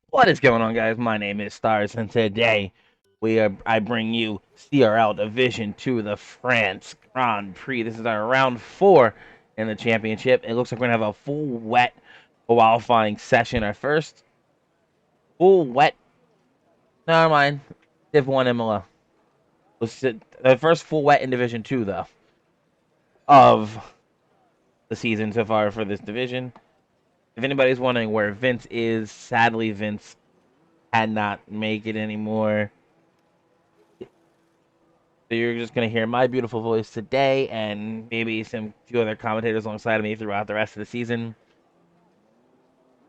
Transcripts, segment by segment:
What is going on, guys? My name is Stars, and today I bring you CRL Division 2, the France Grand Prix. This is our round 4 in the championship. It looks like we're going to have a full wet qualifying session. Our first full wet, never mind, Div 1 MLO. The first full wet in Division 2, though, of the season so far for this division. If anybody's wondering where Vince is, sadly, Vince had not make it anymore. So you're just going to hear my beautiful voice today and maybe some few other commentators alongside of me throughout the rest of the season.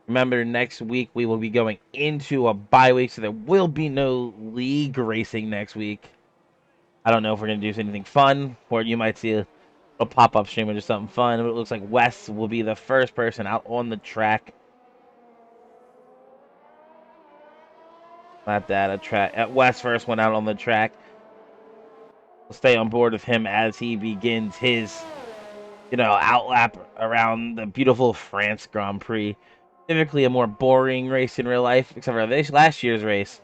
Remember, next week we will be going into a bye week, so there will be no league racing next week. I don't know if we're going to do anything fun, or you might see a pop-up stream or just something fun. But it looks like Wes will be the first person out on the track. Not that, a track. Wes first went out on the track. We'll stay on board with him as he begins his outlap around the beautiful France Grand Prix. Typically a more boring race in real life, except for this last year's race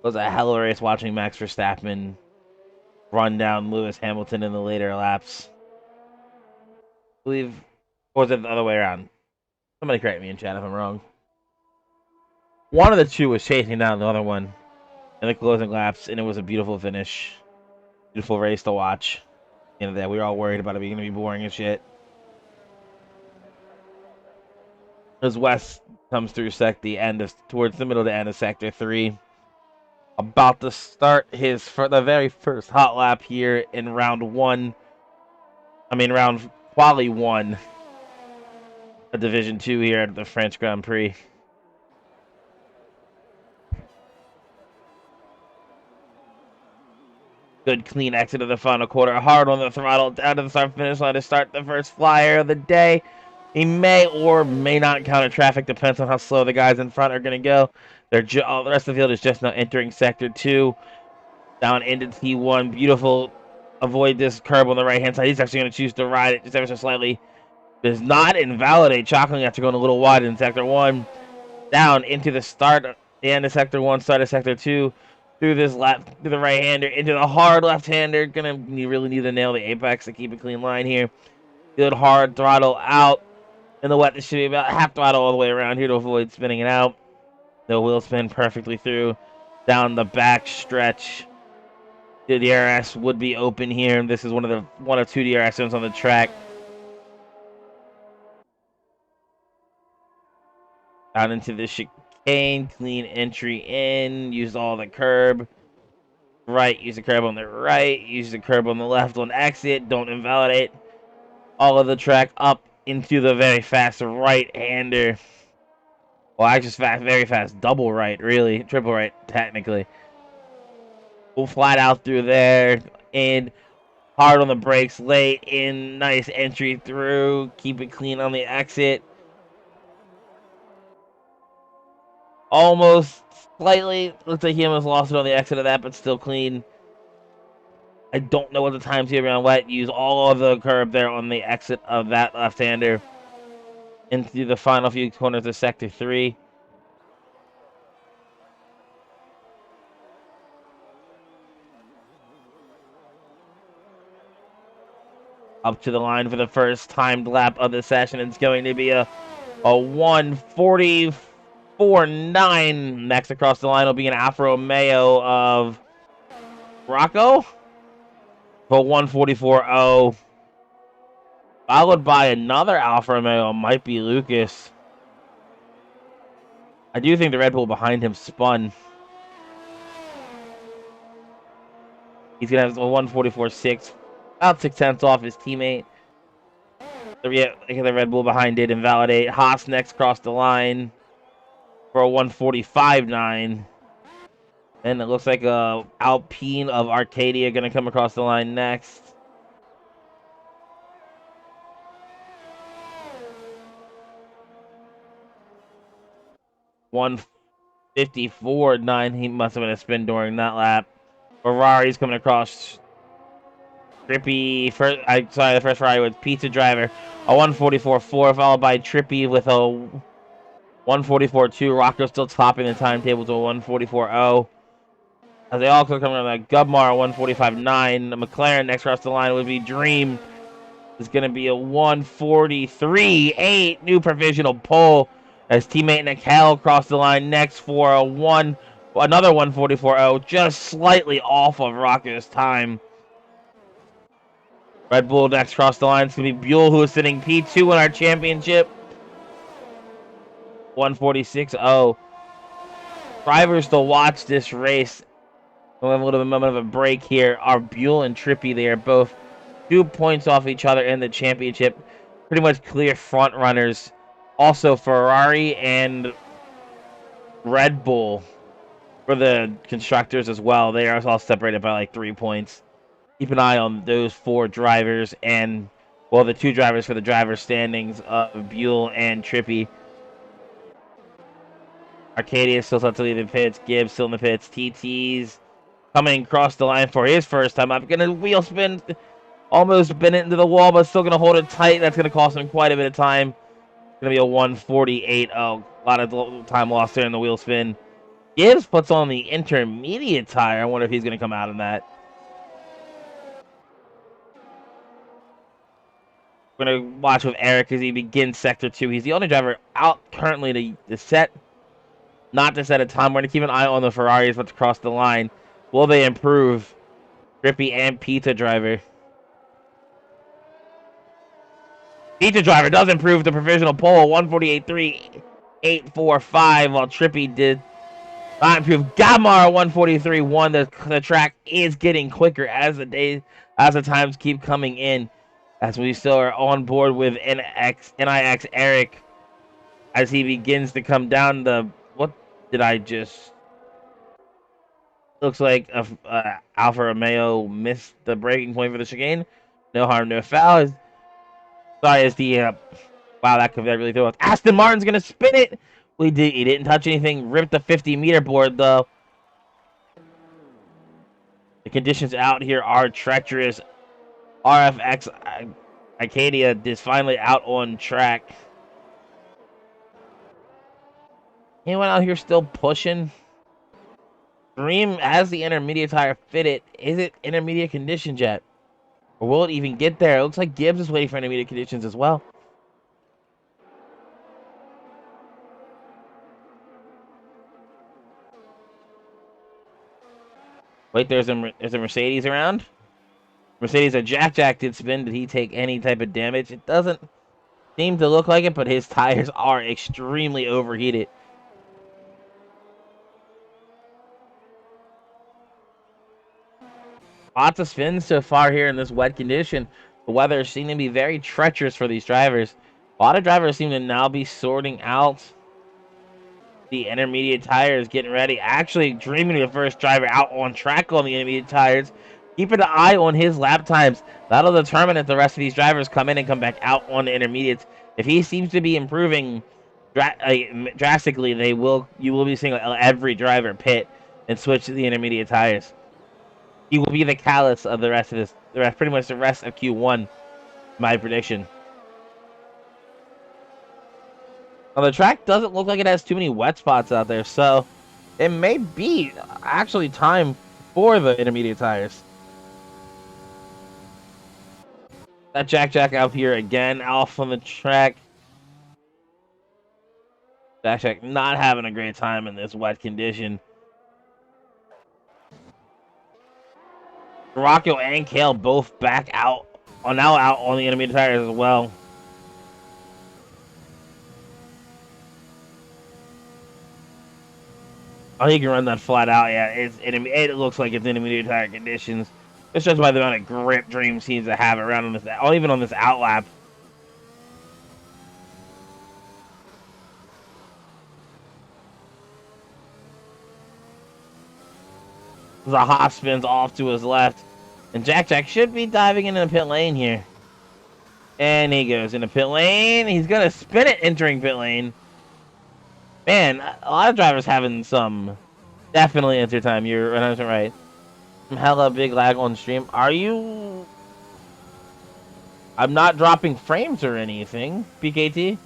was a hell of a race watching Max Verstappen run down Lewis Hamilton in the later laps. I believe, or was it the other way around? Somebody correct me in chat if I'm wrong. One of the two was chasing down the other one in the closing laps, and it was a beautiful finish. Beautiful race to watch. At the end of the day, we were all worried about it being going to be boring as shit. As West comes through towards the middle to end of Sector 3. About to start the very first hot lap here in round quali 1 of Division 2 here at the French Grand Prix. Good clean exit of the final quarter. Hard on the throttle down to the start finish line to start the first flyer of the day. He may or may not encounter traffic, depends on how slow the guys in front are going to go. The rest of the field is just now entering Sector 2. Down into T1. Beautiful. Avoid this curb on the right-hand side. He's actually going to choose to ride it just ever so slightly. Does not invalidate Chocolate after going a little wide in Sector 1. Down into the end of Sector 1, start of Sector 2. Through this left, to the right-hander, into the hard left-hander. You really need to nail the apex to keep a clean line here. Good hard throttle out. In the wet, this should be about half throttle all the way around here to avoid spinning it out. The wheel spin perfectly through. Down the back stretch. The DRS would be open here. This is one of two DRS zones on the track. Out into the chicane, clean entry in. Use all the curb. Right, use the curb on the right. Use the curb on the left on exit. Don't invalidate. All of the track up into the very fast right-hander. Well, actually, very fast double right, really. Triple right, technically. We'll flat out through there. And hard on the brakes, late in, nice entry through. Keep it clean on the exit. Almost slightly. Looks like he almost lost it on the exit of that, but still clean. I don't know what the time's here around wet. Use all of the curb there on the exit of that left-hander. Into the final few corners of Sector 3. Up to the line for the first timed lap of the session. It's going to be a 1:44.9. Next across the line will be an Alfa Romeo of Rocco for 1:44.0. Followed by another Alfa Romeo, might be Lucas. I do think the Red Bull behind him spun. He's going to have a 1:44.6, about 0.6 off his teammate. The Red Bull behind did invalidate. Haas next crossed the line for a 1:45.9. And it looks like Alpine of Arcadia going to come across the line next. $1:54.9. He must have been a spin during that lap. Ferrari's coming across. Trippy, the first Ferrari was Pizza Driver. A 1:44.4, followed by Trippy with a 144.2. Rocco still topping the timetable to 144.0. As they all come around, like Gubmar 145.9. The McLaren next across the line would be Dream. Is going to be a 143.8. New provisional pole as teammate Nikhil crossed the line next for another 144.0, just slightly off of Rocco's time. Red Bull next across the line. It's going to be Buell, who is sitting P2 in our championship. 146.0. Drivers to watch this race. We'll have a little bit of a break here. Are Buell and Trippy. They are both 2 points off each other in the championship. Pretty much clear front runners. Also, Ferrari and Red Bull for the constructors as well. They are all separated by like 3 points. Keep an eye on those 4 drivers and, well, the 2 drivers for the driver standings of Buell and Trippy. Arcadia still set to lead the pits. Gibbs still in the pits. TT's coming across the line for his first time. I'm going to wheel spin. Almost bent it into the wall, but still going to hold it tight. That's going to cost him quite a bit of time. It's going to be a 148. Oh, a lot of time lost there in the wheel spin. Gibbs puts on the intermediate tire. I wonder if he's going to come out of that. We're going to watch with Eric as he begins Sector 2. He's the only driver out currently to set, not to set a time. We're going to keep an eye on the Ferraris about to cross the line. Will they improve? Grippy and Pizza driver. Pizza driver does improve the provisional pole. 148.3.845, while Trippy did not improve. Gamar 143.1. The track is getting quicker as the times keep coming in. As we still are on board with NIX Eric as he begins to come down the. What did I just? Looks like Alfa Romeo missed the braking point for the chicane. No harm, no foul. Sorry, as the wow, that could really throw us. Aston Martin's gonna spin it. He didn't touch anything. Ripped the 50-meter board though. The conditions out here are treacherous. RFX Arcadia is finally out on track. Anyone out here still pushing? Dream has the intermediate tire fitted. Is it intermediate conditions yet? Or will it even get there? It looks like Gibbs is waiting for intermediate conditions as well. Wait, there's a Mercedes around? Mercedes, a Jack did spin. Did he take any type of damage? It doesn't seem to look like it, but his tires are extremely overheated. Lots of spins so far here in this wet condition. The weather seems to be very treacherous for these drivers. A lot of drivers seem to now be sorting out the intermediate tires, getting ready. Actually, Dreaming the first driver out on track on the intermediate tires. Keeping an eye on his lap times. That'll determine if the rest of these drivers come in and come back out on the intermediates. If he seems to be improving drastically, you will be seeing every driver pit and switch to the intermediate tires. He will be the catalyst of pretty much the rest of Q1. My prediction. Now, the track doesn't look like it has too many wet spots out there, so it may be actually time for the intermediate tires. That Jack out here again, off on the track. Jack not having a great time in this wet condition. Rocco and Kale both back out, now out on the intermediate tires as well. Oh, he can run that flat out. Yeah, it looks like it's intermediate tire conditions. It's just by the amount of grip Dream seems to have around on this, even on this outlap. Zaha spins off to his left, and Jack should be diving into the pit lane here. And he goes into pit lane. He's gonna spin it entering pit lane. Man, a lot of drivers having some definitely enter time. You're 100% right. Hella big lag on stream. Are you? I'm not dropping frames or anything, BKT.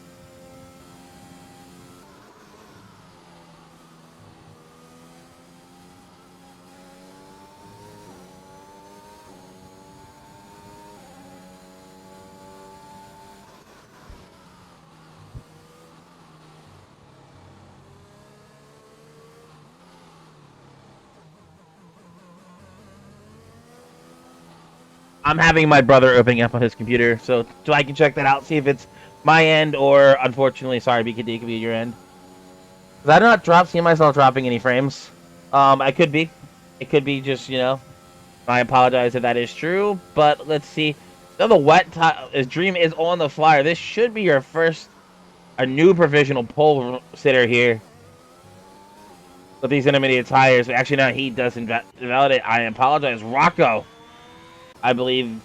I'm having my brother opening up on his computer, so I can check that out, see if it's my end or, unfortunately, sorry, BKD, it could be your end. Because I do not see myself dropping any frames. I could be. It could be just, you know, I apologize if that is true, but let's see. Now the wet his dream is on the flyer. This should be your first, a new provisional pole sitter here. With these intermediate tires. Actually, no, he doesn't validate. I apologize. Rocco, I believe.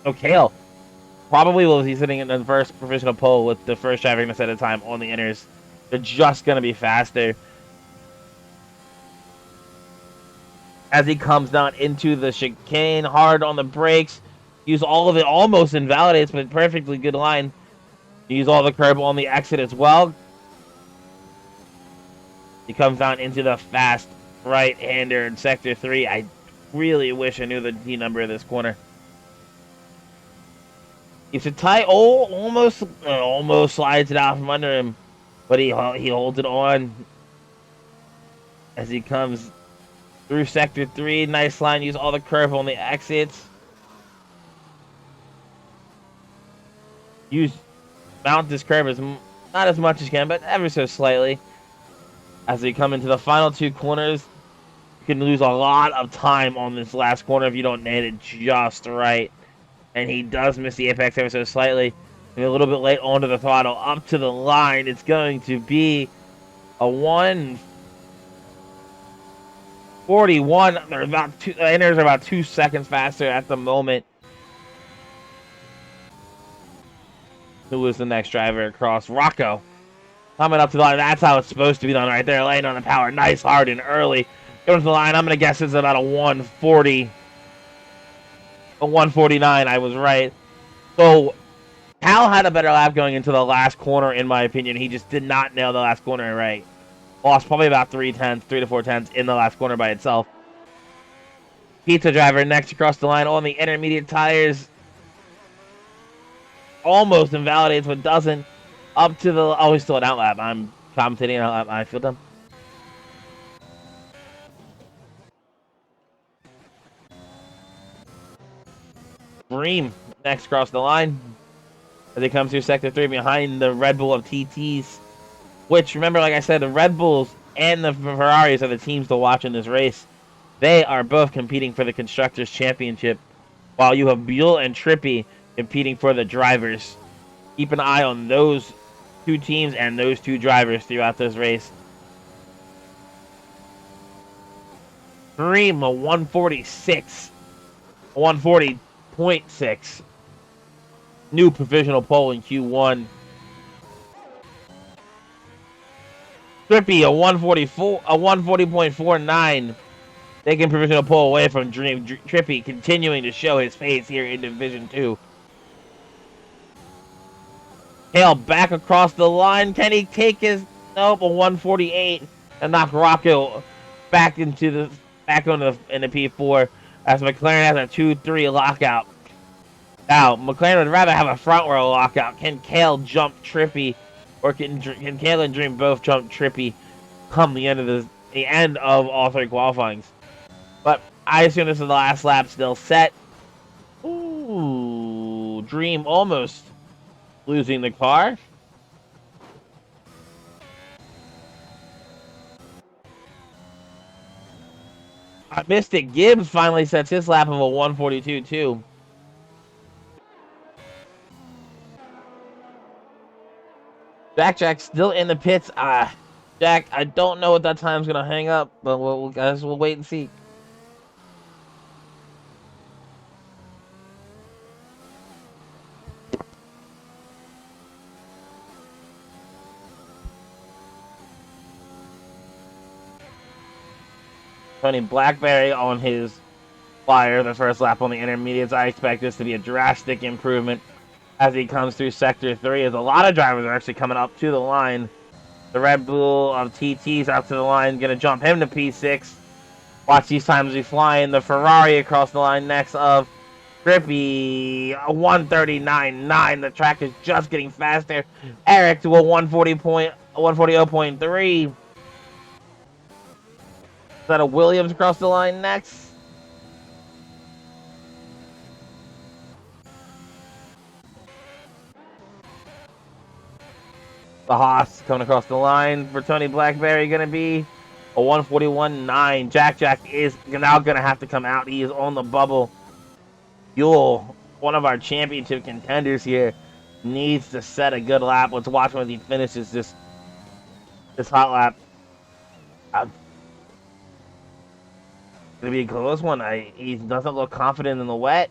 Oh, Kale. Probably will be sitting in the first provisional pole with the first driver going to set a time on the inners. They're just going to be faster. As he comes down into the chicane, hard on the brakes. Use all of it, almost invalidates, but perfectly good line. Use all the curb on the exit as well. He comes down into the fast right-hander in Sector 3. I really wish I knew the D number of this corner. It's a tight, almost slides it out from under him, but he holds it on as he comes through Sector 3. Nice line. Use all the curve on the exits. Mount this curve as not as much as you can, but ever so slightly. As we come into the final two corners, you can lose a lot of time on this last corner if you don't nail it just right. And he does miss the apex ever so slightly. And a little bit late onto the throttle, up to the line. It's going to be a 1:41. They're about inners are about 2 seconds faster at the moment. Who is the next driver across? Rocco. Coming up to the line. That's how it's supposed to be done right there. Laying on the power. Nice, hard, and early. Going to the line. I'm going to guess it's about a 1:40. A 1:49. I was right. So, Cal had a better lap going into the last corner, in my opinion. He just did not nail the last corner right. Lost probably about 3 to 4 tenths in the last corner by itself. Pizza driver next across the line on the intermediate tires. Almost invalidates, but doesn't. Up to the... Oh, he's still an outlap. I'm commentating an outlap. I feel dumb. Bream next across the line. As he comes through Sector 3 behind the Red Bull of TTs. Which, remember, like I said, the Red Bulls and the Ferraris are the teams to watch in this race. They are both competing for the Constructors' Championship, while you have Buell and Trippy competing for the drivers. Keep an eye on those two teams and those two drivers throughout this race. Dream a 1:46. 1:40.6. New provisional pole in Q1. Trippy a 1:40.49. Taking provisional pole away from Dream. Trippy continuing to show his pace here in Division 2. Hale back across the line. Can he take his... Nope, a 1:48. And knock Rocco back into the... in the P4. As McLaren has a 2-3 lockout. Now, McLaren would rather have a front row lockout. Can Kale jump Trippy? Or can Kale and Dream both jump Trippy come the end of all three qualifyings? But I assume this is the last lap still set. Ooh, Dream almost losing the car. Mystic Gibbs finally sets his lap of a 1:42.2. Jack's still in the pits. Jack, I don't know what that time's gonna hang up, but we'll wait and see. Tony Blackberry on his flyer, the first lap on the intermediates. I expect this to be a drastic improvement as he comes through Sector 3, as a lot of drivers are actually coming up to the line. The Red Bull of TT's out to the line, going to jump him to P6. Watch these times be flying. The Ferrari across the line next of Trippy, a 1:39.9. The track is just getting faster. Eric to a 1:40.3. Is that a Williams across the line next? The Haas coming across the line for Tony Blackberry, going to be a 141.9. Jack is now going to have to come out. He is on the bubble. Buell, one of our championship contenders here, needs to set a good lap. Let's watch when he finishes this hot lap. It's going to be a close one. He doesn't look confident in the wet.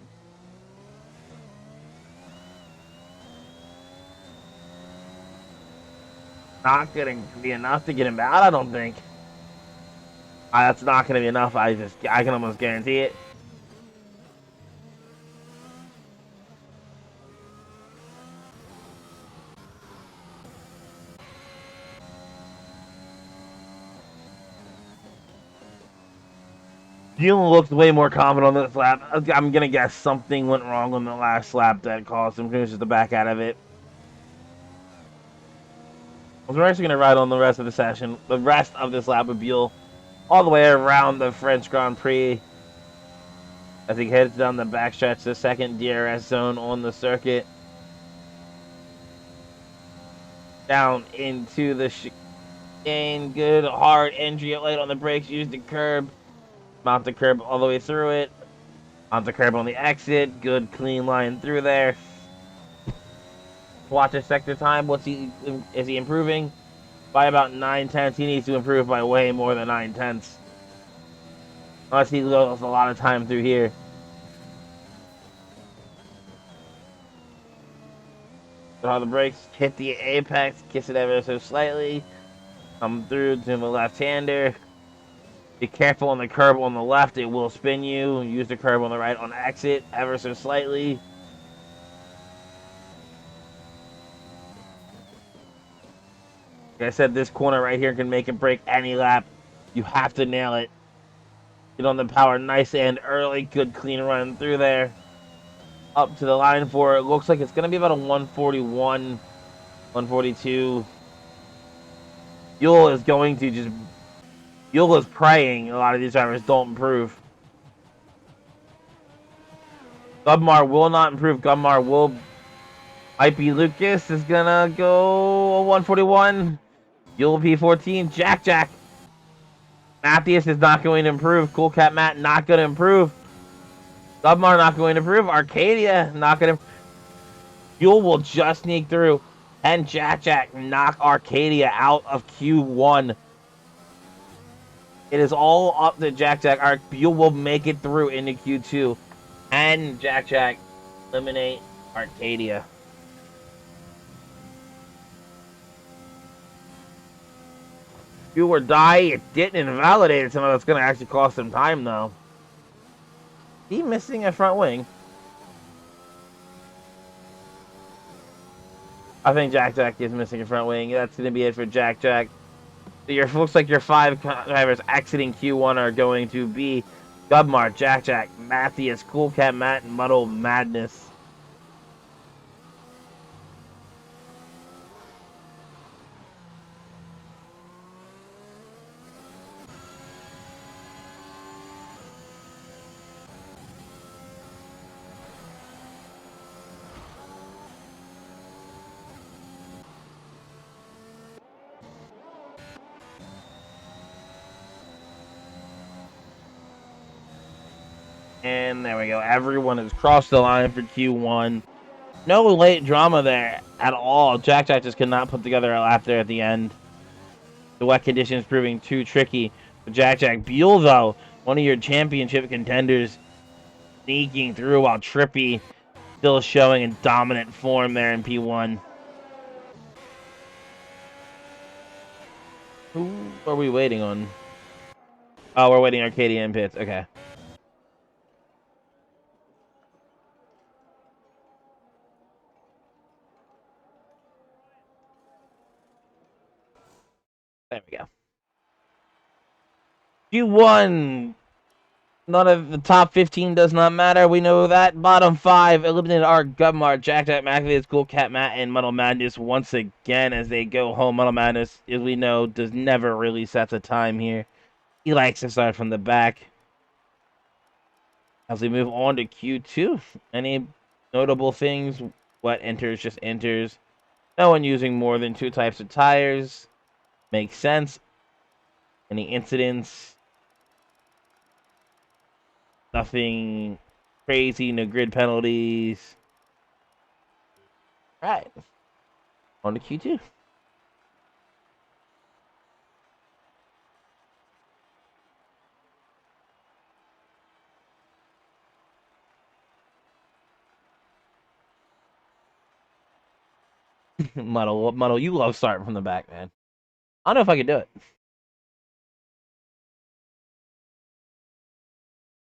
Not going to be enough to get him out, I don't think. That's not going to be enough. I can almost guarantee it. Buell looks way more confident on this lap. I'm going to guess something went wrong on the last lap that caused him to finish the back out of it. We're actually going to ride on the rest of the session, the rest of this lap with Buell, all the way around the French Grand Prix as he heads down the backstretch, the second DRS zone on the circuit. Down into the chicane. Good hard entry late on the brakes. Use the curb. Mount the curb all the way through it. Mount the curb on the exit. Good clean line through there. Watch his sector time. Is he improving? By about 9/10. He needs to improve by way more than 9/10. Unless he goes a lot of time through here. So the brakes hit the apex, kiss it ever so slightly. Come through to the left-hander. Be careful on the curb on the left, it will spin you. Use the curb on the right on exit, ever so slightly. Like I said, this corner right here can make and break any lap. You have to nail it. Get on the power nice and early. Good clean run through there. Up to the line for it. Looks like it's going to be about a 141, 142. Buell is going to just... Buell is praying a lot of these drivers don't improve. Gubmar will not improve. Gubmar will... Might be Lucas is going to go 141. Buell P14. Jack. Matthias is not going to improve. Cool Cat Matt not going to improve. Gubmar not going to improve. Arcadia not going to... Buell will just sneak through. And Jack knock Arcadia out of Q1. It is all up to Jack. Buell will make it through into Q2. And Jack eliminate Arcadia. Do or die. It didn't invalidate it. Somehow that's going to actually cost him time, though. He missing a front wing. I think Jack is missing a front wing. That's going to be it for Jack. So looks like your 5 drivers exiting Q1 are going to be Gubmar, Jack, Matthias, Cool Cat Matt, and Muddle Madness. And there we go. Everyone has crossed the line for Q1. No late drama there at all. Jack just could not put together a lap there at the end. The wet conditions proving too tricky for Jack. Buell, though, one of your championship contenders, sneaking through while Trippy still showing a dominant form there in P1. Who are we waiting on? Oh, we're waiting Arcadia in pits. Okay. There we go. Q1. None of the top 15 does not matter. We know that. Bottom 5 eliminated are Gubmar, Jack, Macaulay, Cool Cat Matt, and Muddle Madness once again as they go home. Muddle Madness, as we know, does never really set the time here. He likes to start from the back. As we move on to Q2, any notable things? What enters just enters. No one using more than 2 types of tires. Makes sense. Any incidents? Nothing crazy, no grid penalties. Right. On to Q2. Muddle, you love starting from the back, man. I don't know if I can do it.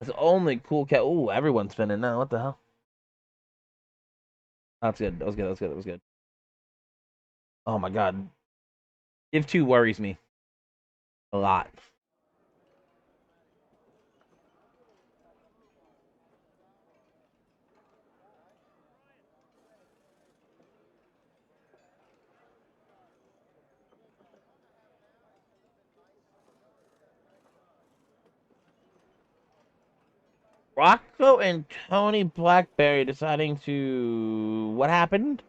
It's only cool cat. Ooh, everyone's spinning now. What the hell? That's good. That was good. That was good. That was good. Oh my god. Div 2 worries me a lot. Rocco and Tony Blackberry deciding to... What happened?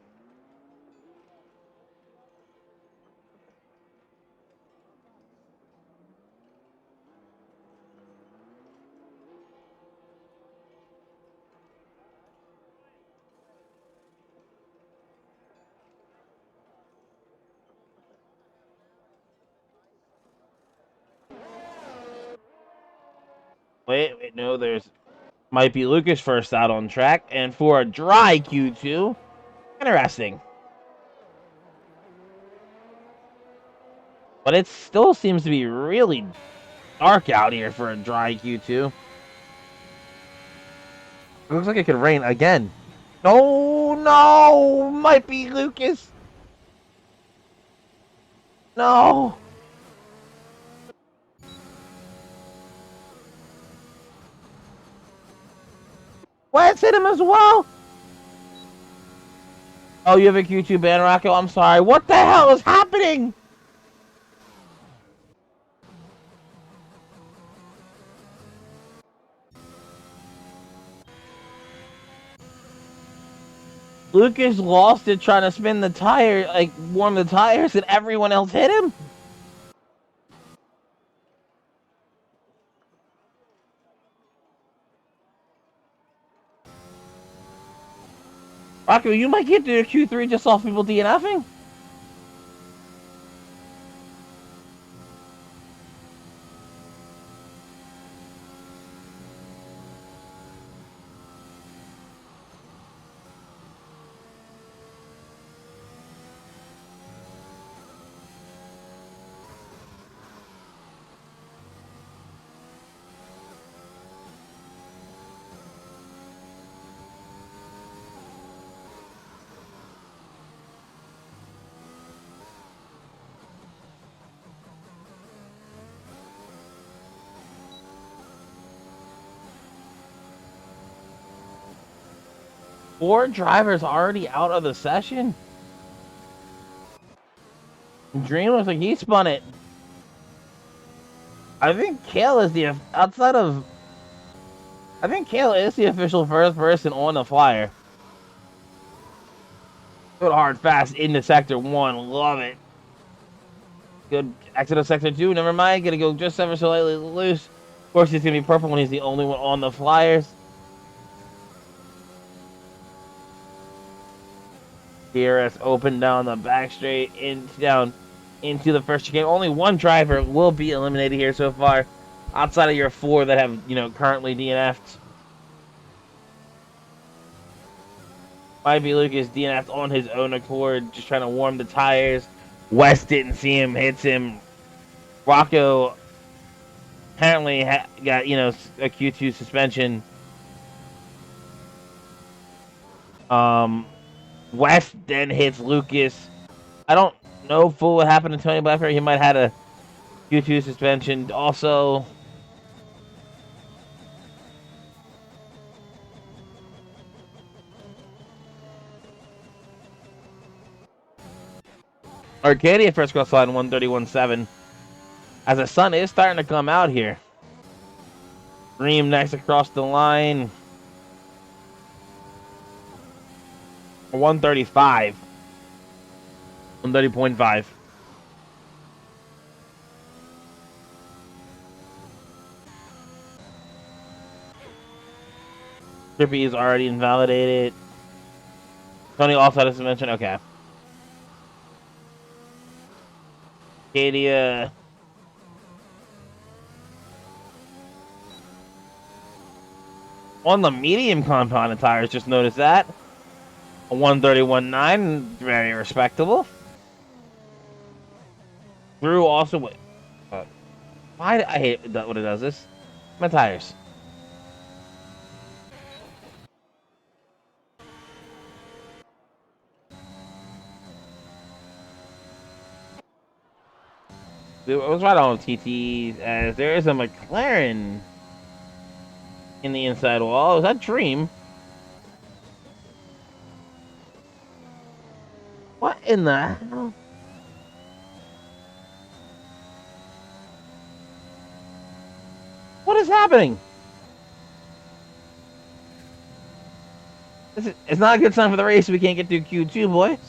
Wait, no, there's... Might be Lucas first out on track, and for a dry Q2. Interesting. But it still seems to be really dark out here for a dry Q2. It looks like it could rain again. No, no! Might be Lucas! No! Wes hit him as well! Oh, you have a Q2 ban, Rocco? I'm sorry. What the hell is happening? Lucas lost it trying to spin the tire, like, warm the tires, and everyone else hit him? Rocco, you might get to a Q3 just off people DNFing. Four drivers already out of the session. Dream looks like he spun it. I think Kale is the outside of. I think Kale is the official first person on the flyer. Good hard fast into sector 1. Love it. Good exit of sector 2. Never mind. Gonna go just ever so slightly loose. Of course, he's gonna be purple when he's the only one on the flyers. DRS open down the back straight down into the first chicane. Only one driver will be eliminated here so far, outside of your 4 that have currently DNF'd. Might be Lucas DNF'd on his own accord, just trying to warm the tires. West didn't see him, hits him. Rocco apparently got a Q2 suspension. West then hits Lucas. I don't know full what happened to Tony Blackberry. He might have had a Q2 suspension. Also, Arcadia first cross line 131.7. As the sun is starting to come out here. Dream next across the line. 135. 130.5. Trippy is already invalidated. Tony also had a suspension. Okay. Acadia. On the medium compounded tires, just noticed that. A 131.9, very respectable. Drew also went. Why I hate that when it does this. My tires. I was right on TTs as there is a McLaren in the inside wall. Is that Dream? What in the hell? What is happening? It's not a good sign for the race if we can't get through Q2, boys.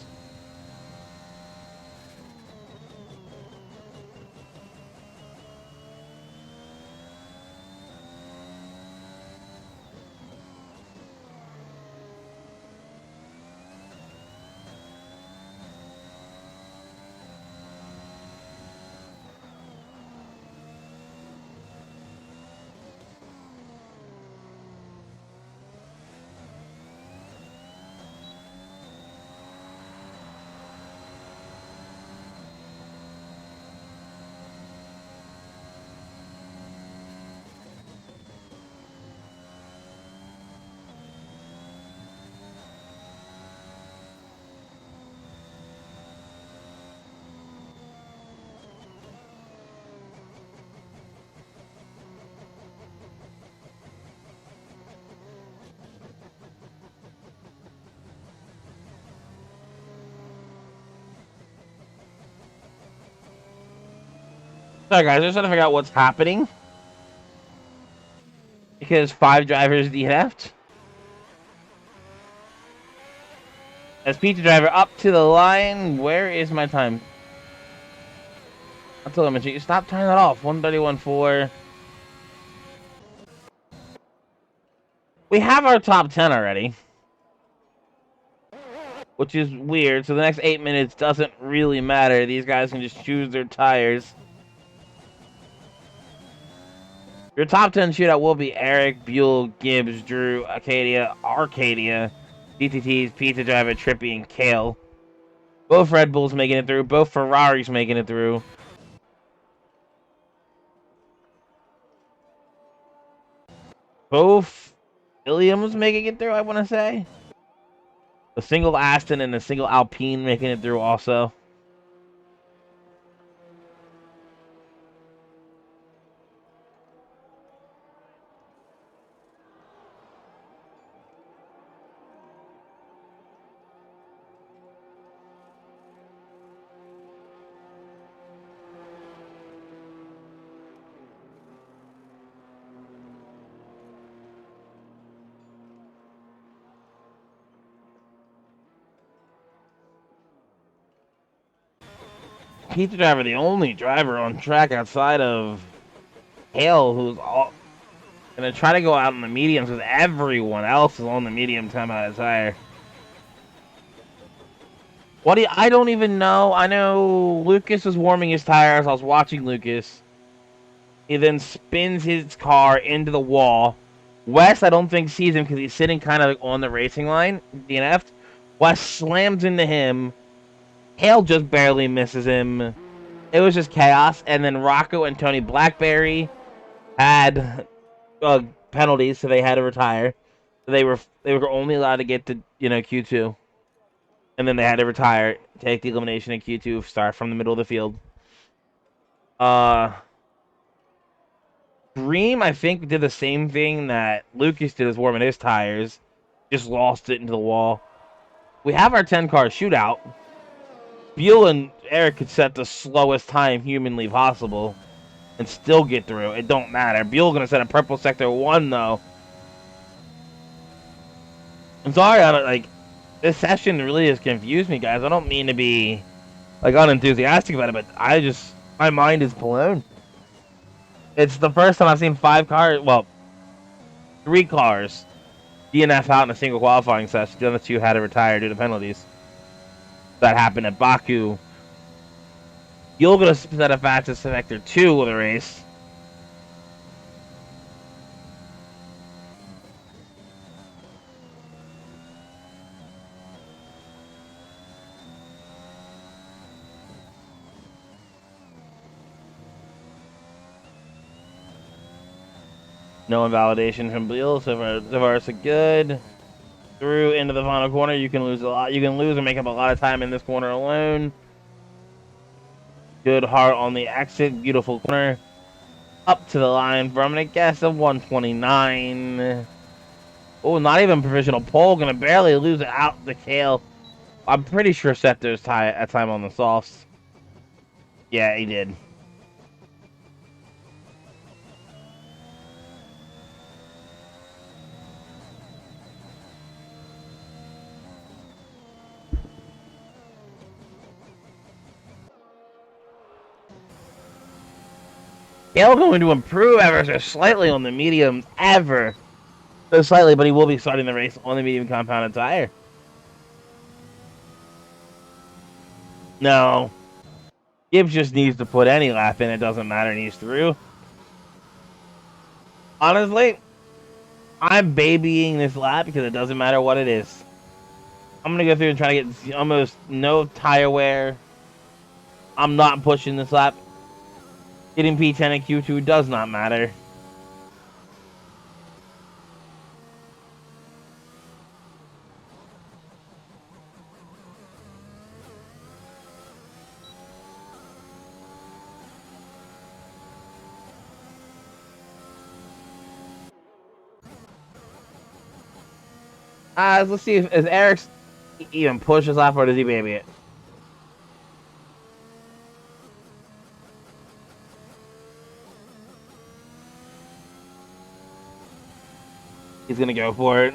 Sorry, guys, I'm just trying to figure out what's happening. Because 5 drivers DNF'd. As pizza driver up to the line, where is my time? I'll tell him, you stop turning that off. 131.4. We have our top 10 already. Which is weird, so the next 8 minutes doesn't really matter. These guys can just choose their tires. Your top 10 shootout will be Eric, Buell, Gibbs, Drew, Arcadia, DTTs, Pizza Driver, Trippy, and Kale. Both Red Bulls making it through. Both Ferraris making it through. Both Williams making it through, I want to say. A single Aston and a single Alpine making it through also. Pizza Driver, the only driver on track outside of Hale, who's all gonna try to go out in the mediums because everyone else is on the medium time out of tire. I don't even know. I know Lucas was warming his tires. I was watching Lucas. He then spins his car into the wall. Wes, I don't think sees him because he's sitting kind of on the racing line, DNF'd. Wes slams into him. Hale just barely misses him. It was just chaos. And then Rocco and Tony Blackberry had penalties, so they had to retire. They were only allowed to get to Q2, and then they had to retire, take the elimination in Q2, start from the middle of the field. Dream, I think, did the same thing that Lucas did, as warming his tires, just lost it into the wall. We have our 10-car shootout. Buell and Eric could set the slowest time humanly possible and still get through. It don't matter. Buell gonna set a purple sector 1 though. I'm sorry, this session really has confused me, guys. I don't mean to be like unenthusiastic about it, but my mind is blown. It's the first time I've seen 5 cars, well, 3 cars DNF out in a single qualifying session. The other 2 had to retire due to penalties. That happened at Baku. You're going to set a fastest sector 2 of the race. No invalidation from Beal, so far so good. Through into the final corner, you can lose a lot. You can lose and make up a lot of time in this corner alone. Good heart on the exit, beautiful corner. Up to the line for, I'm going to guess, a 129. Oh, not even provisional pole. Going to barely lose it out the tail. I'm pretty sure Scepter's time on the softs. Yeah, he did. Gale going to improve ever so slightly on the mediums, ever so slightly, but he will be starting the race on the medium compounded tire. No. Gibbs just needs to put any lap in. It doesn't matter. He's through. Honestly, I'm babying this lap because it doesn't matter what it is. I'm going to go through and try to get almost no tire wear. I'm not pushing this lap. Getting P10 and Q2 does not matter. Let's see if Eric's even pushes lap or does he baby it? He's gonna go for it.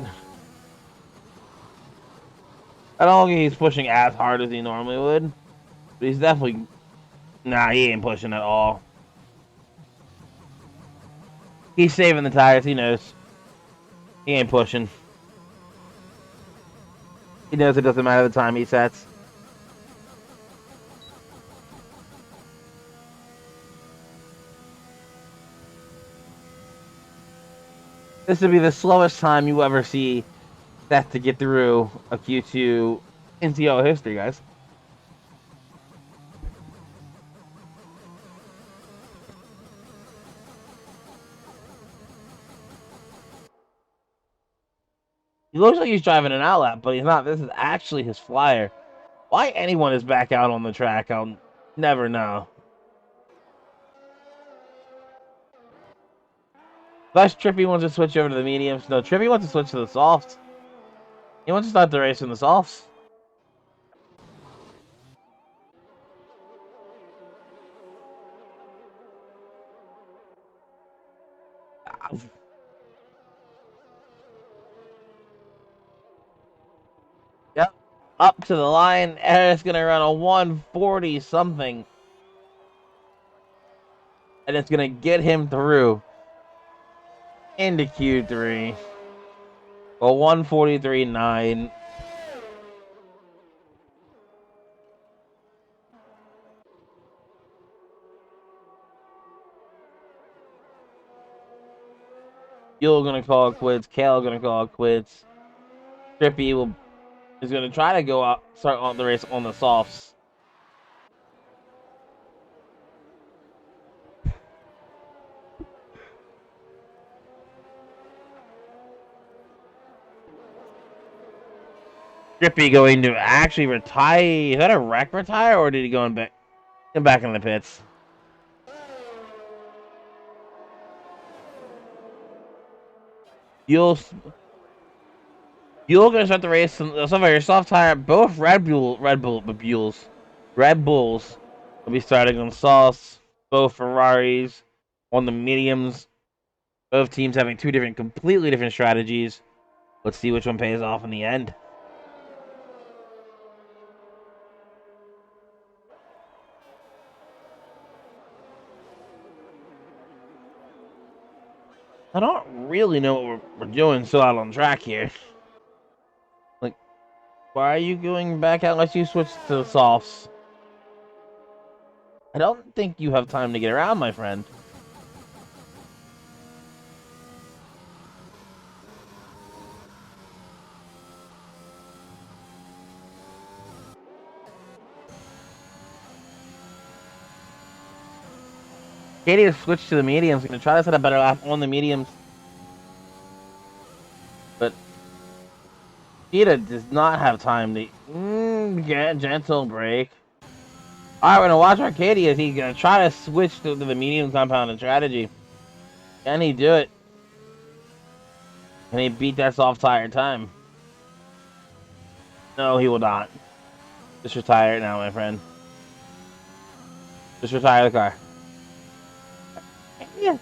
I don't think he's pushing as hard as he normally would, but he's definitely... Nah, he ain't pushing at all. He's saving the tires, he knows. He ain't pushing. He knows it doesn't matter the time he sets. This would be the slowest time you ever see Seth to get through a Q2 in NCO history, guys. He looks like he's driving an outlap, but he's not. This is actually his flyer. Why anyone is back out on the track, I'll never know. Unless Trippy wants to switch over to the mediums. No, Trippy wants to switch to the softs. He wants to start the race in the softs. Yep. Up to the line. Eric's going to run a 140 something. And it's going to get him through into Q3. A 143.9. You're going to call it quits. Kale going to call it quits. Trippy is going to try to go out, start on the race on the softs. Trippy going to actually retire. Is that a wreck retire, or did he go back in the pits? You're going to start the race. Some of your soft tire. Both Red Bulls will be starting on softs. Both Ferraris on the mediums. Both teams having completely different strategies. Let's see which one pays off in the end. I don't really know what we're doing still out on track here. Like, why are you going back out unless you switch to softs? I don't think you have time to get around, my friend. Katie has switched to the mediums. Gonna try to set a better lap on the mediums. But Cheetah does not have time to get gentle break. Alright, we're gonna watch Arcadia. He's gonna try to switch to the medium compound strategy. Can he do it? Can he beat that soft tire time? No, he will not. Just retire it now, my friend. Just retire the car. Yeah.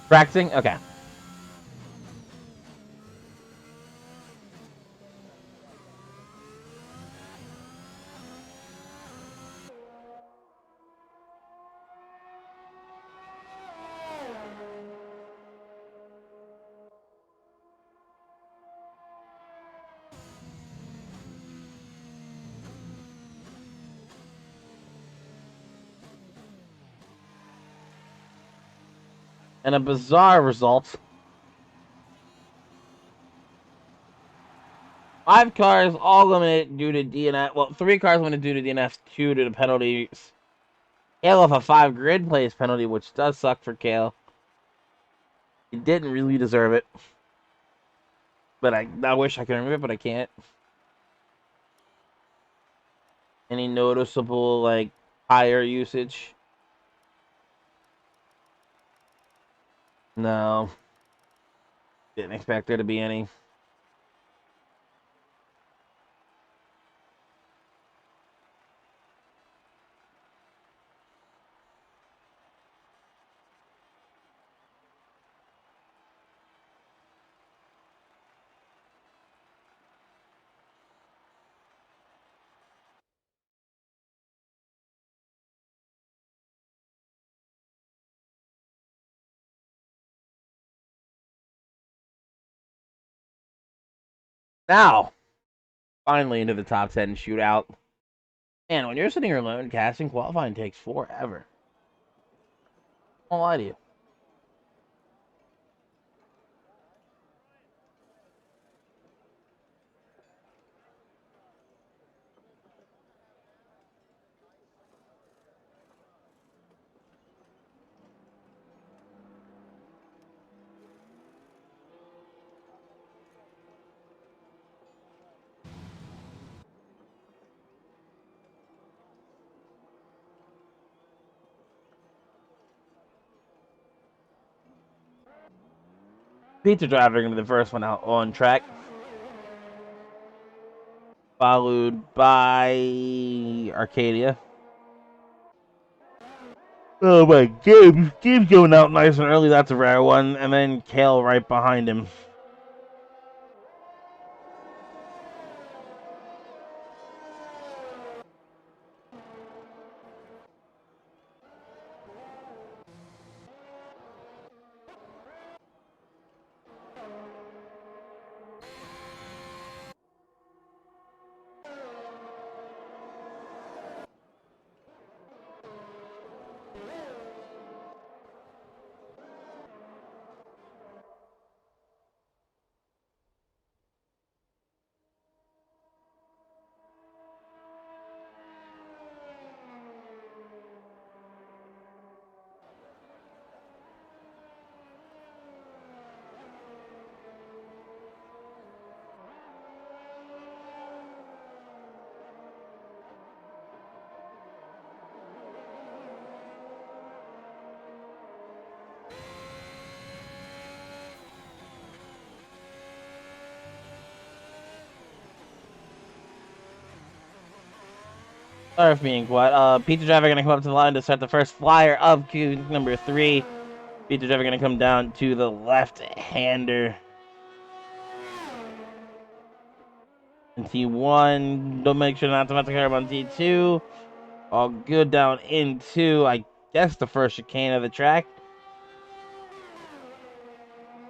Practicing? Okay. And a bizarre result. 5 cars all eliminated due to DNF. Well, 3 cars eliminated due to DNF, 2 due to penalties. Kale off a 5 grid place penalty, which does suck for Kale. He didn't really deserve it. But I wish I could remember it, but I can't. Any noticeable, like, tire usage? No. Didn't expect there to be any. Now, finally into the top 10 shootout. Man, when you're sitting here alone, casting qualifying takes forever. I won't lie to you. Pizza driver gonna be the first one out on track. Followed by Arcadia. Oh my god, Steve's going out nice and early, that's a rare one. And then Kale right behind him. Sorry for being quiet. Pizza driver gonna come up to the line to start the first flyer of queue number 3. Pizza driver gonna come down to the left-hander. In T1, don't make sure not to mess the curb on T2. All good down into, I guess, the first chicane of the track.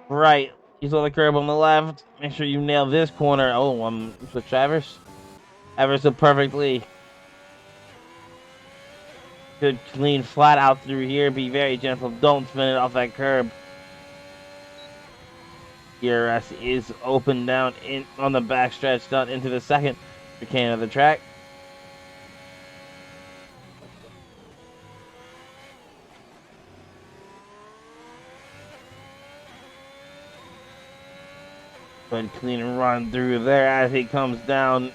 Right, you saw the curb on the left. Make sure you nail this corner. Oh, switch drivers. Ever so perfectly. Good, clean, flat out through here. Be very gentle. Don't spin it off that curb. DRS is open down in on the backstretch, down into the second chicane of the track. Good, clean run through there as he comes down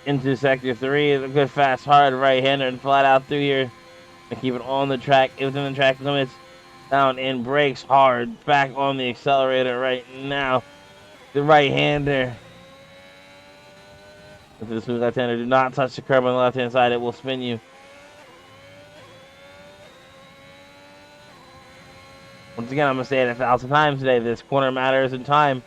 into sector 3. A good, fast, hard right-hander and flat out through here. And keep it on the track, within the track limits. Down and brakes hard. Back on the accelerator right now. The right-hander. With the smooth left-hander, do not touch the curb on the left-hand side. It will spin you. Once again, I'm going to say it 1,000 times today. This corner matters in time.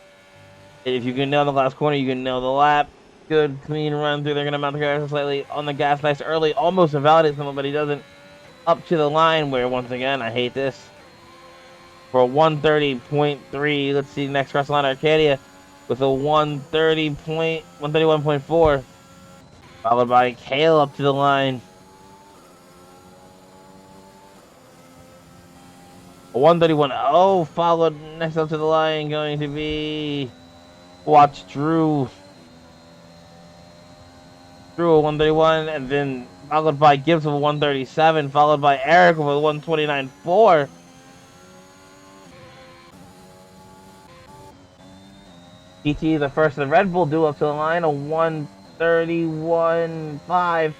If you can nail the last corner, you can nail the lap. Good, clean run through. They're going to mount the car slightly on the gas nice early. Almost invalidates someone, but he doesn't. Up to the line where, once again, I hate this. For a 130.3, let's see, next cross line Arcadia with a 131.4. Followed by Kale up to the line. A 131.0 followed next up to the line, going to be watch Drew. Drew a 131, and then followed by Gibbs with a 137, followed by Eric with a 129.4. TT, the first of the Red Bull duo up to the line, a 131.5.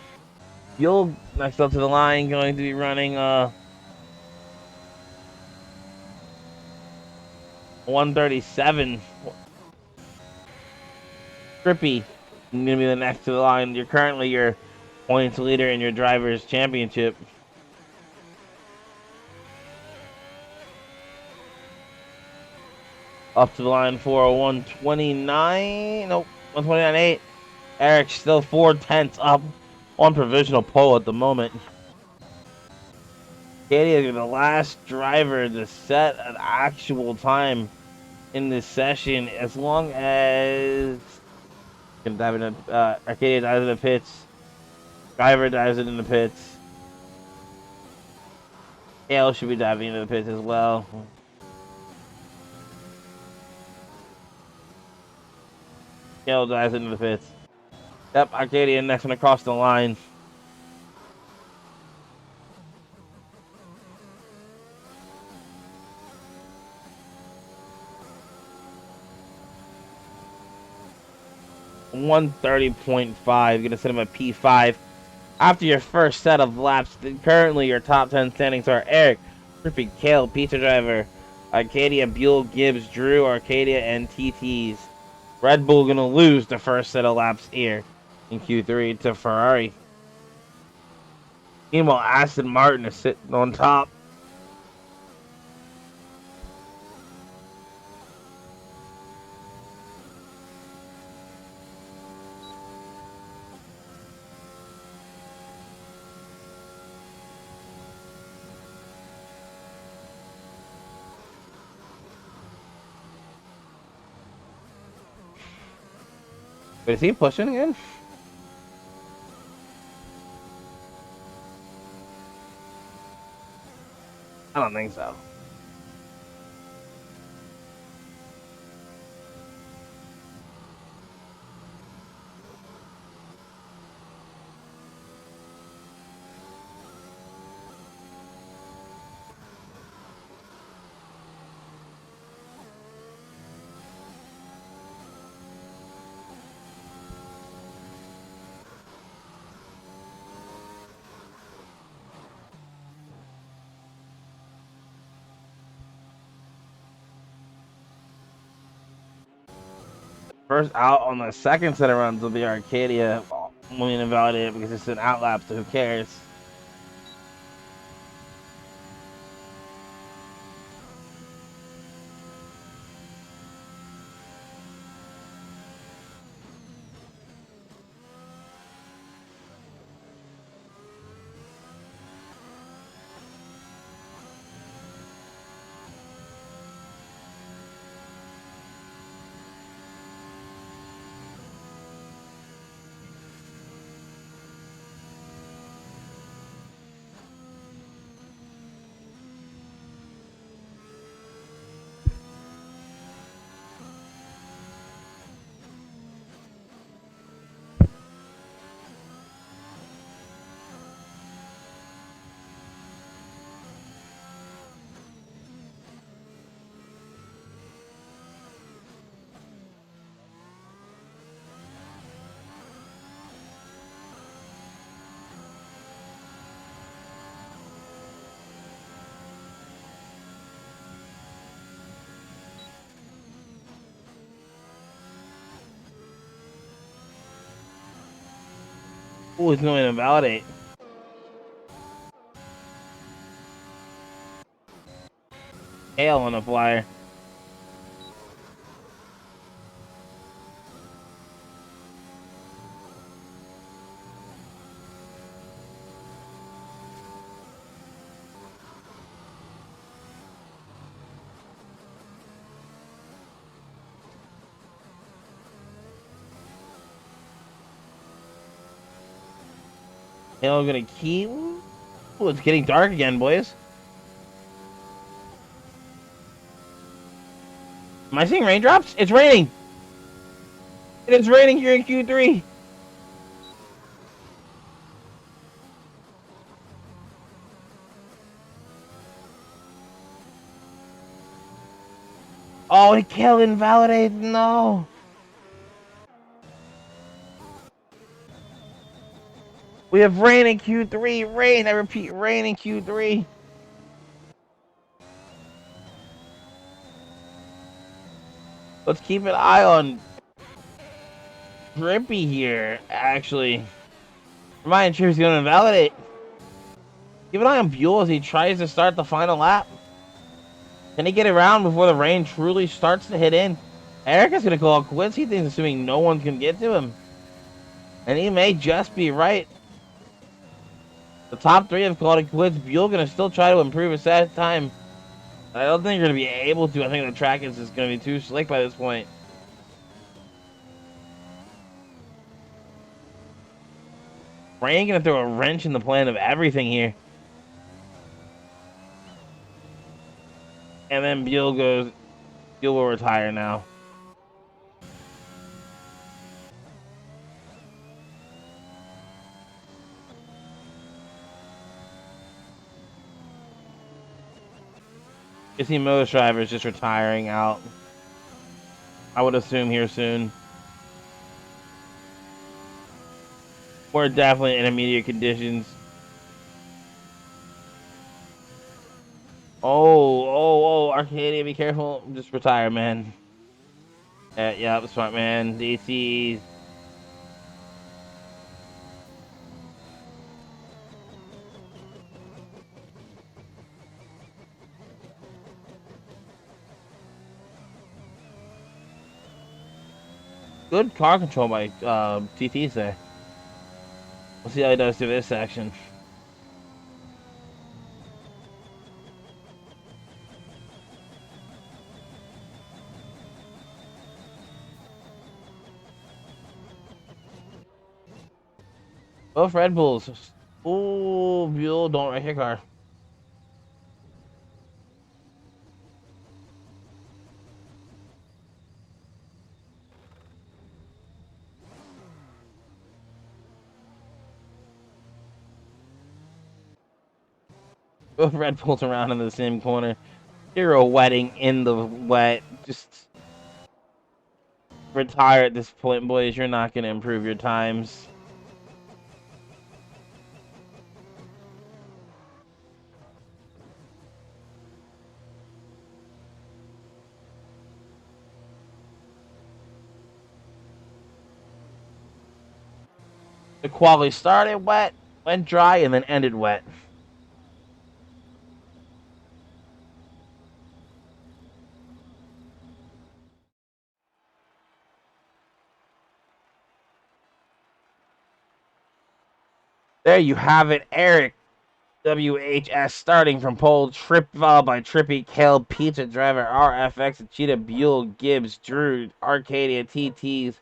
Fuel next up to the line, going to be running 137. Trippy going to be the next to the line. You're currently your points leader in your driver's championship. Up to the line for a 129. Nope, 129.8. Eric still 4/10 up on provisional pole at the moment. Katie is the last driver to set an actual time in this session, as long as Arcadia dives in the pits, driver dives in the pits. Kale should be diving into the pits as well. Kale dives into the pits. Yep, Arcadia next one across the line. .5, gonna send him a P5. After your first set of laps, currently your top 10 standings are Eric, Trippy, Kale, Pizza Driver, Arcadia, Buell, Gibbs, Drew, Arcadia, and TTs. Red Bull gonna lose the first set of laps here in Q3 to Ferrari. Meanwhile, Aston Martin is sitting on top. But is he pushing again? I don't think so. First out on the second set of runs will be Arcadia. Won't even invalidate it because it's an out lap, so who cares? Ooh, it's going to invalidate. Hail on the flyer. Hail gonna keep. Ooh, it's getting dark again, boys. Am I seeing raindrops? It's raining. It is raining here in Q3. Oh, it killed invalidate. No. We have rain in Q3. Rain. I repeat, rain in Q3. Let's keep an eye on Drippy here, actually. Remind sure he's going to invalidate. Keep an eye on Buell as he tries to start the final lap. Can he get around before the rain truly starts to hit in? Eric is going to call quits. He thinks assuming no one can get to him. And he may just be right. The top three have called it quits. Buell going to still try to improve his set time. I don't think you're going to be able to. I think the track is just going to be too slick by this point. Rain going to throw a wrench in the plan of everything here. And then Buell will retire now. You see most drivers just retiring out. I would assume here soon. We're definitely in intermediate conditions. Oh, Arcadia, be careful. Just retire, man. Yeah, smart man. DC's. Good car control by TT's there. We'll see how he does through this section. Both Red Bulls. Ooh, Buell, don't wreck your car. Both Red Bulls around in the same corner. Hero wetting in the wet. Just retire at this point, boys. You're not going to improve your times. The quality started wet, went dry, and then ended wet. There you have it, Eric WHS starting from pole, trip followed by Trippy, Kale, Pizza Driver, RFX, Cheetah, Buell, Gibbs, Drew, Arcadia, TTs.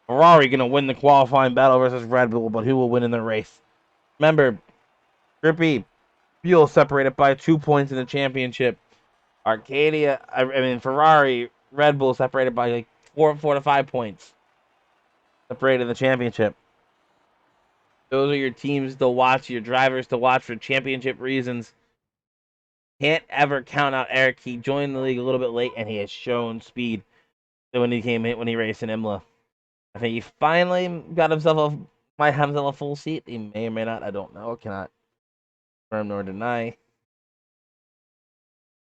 Ferrari going to win the qualifying battle versus Red Bull, but who will win in the race? Remember, Trippy, Buell separated by 2 points in the championship. Ferrari, Red Bull separated by like 4 to 5 points. Separated in the championship. Those are your teams to watch, your drivers to watch for championship reasons. Can't ever count out Eric. He joined the league a little bit late, and he has shown speed when he raced in Imola. I think he finally might have himself a full seat. He may or may not. I don't know. Cannot confirm nor deny.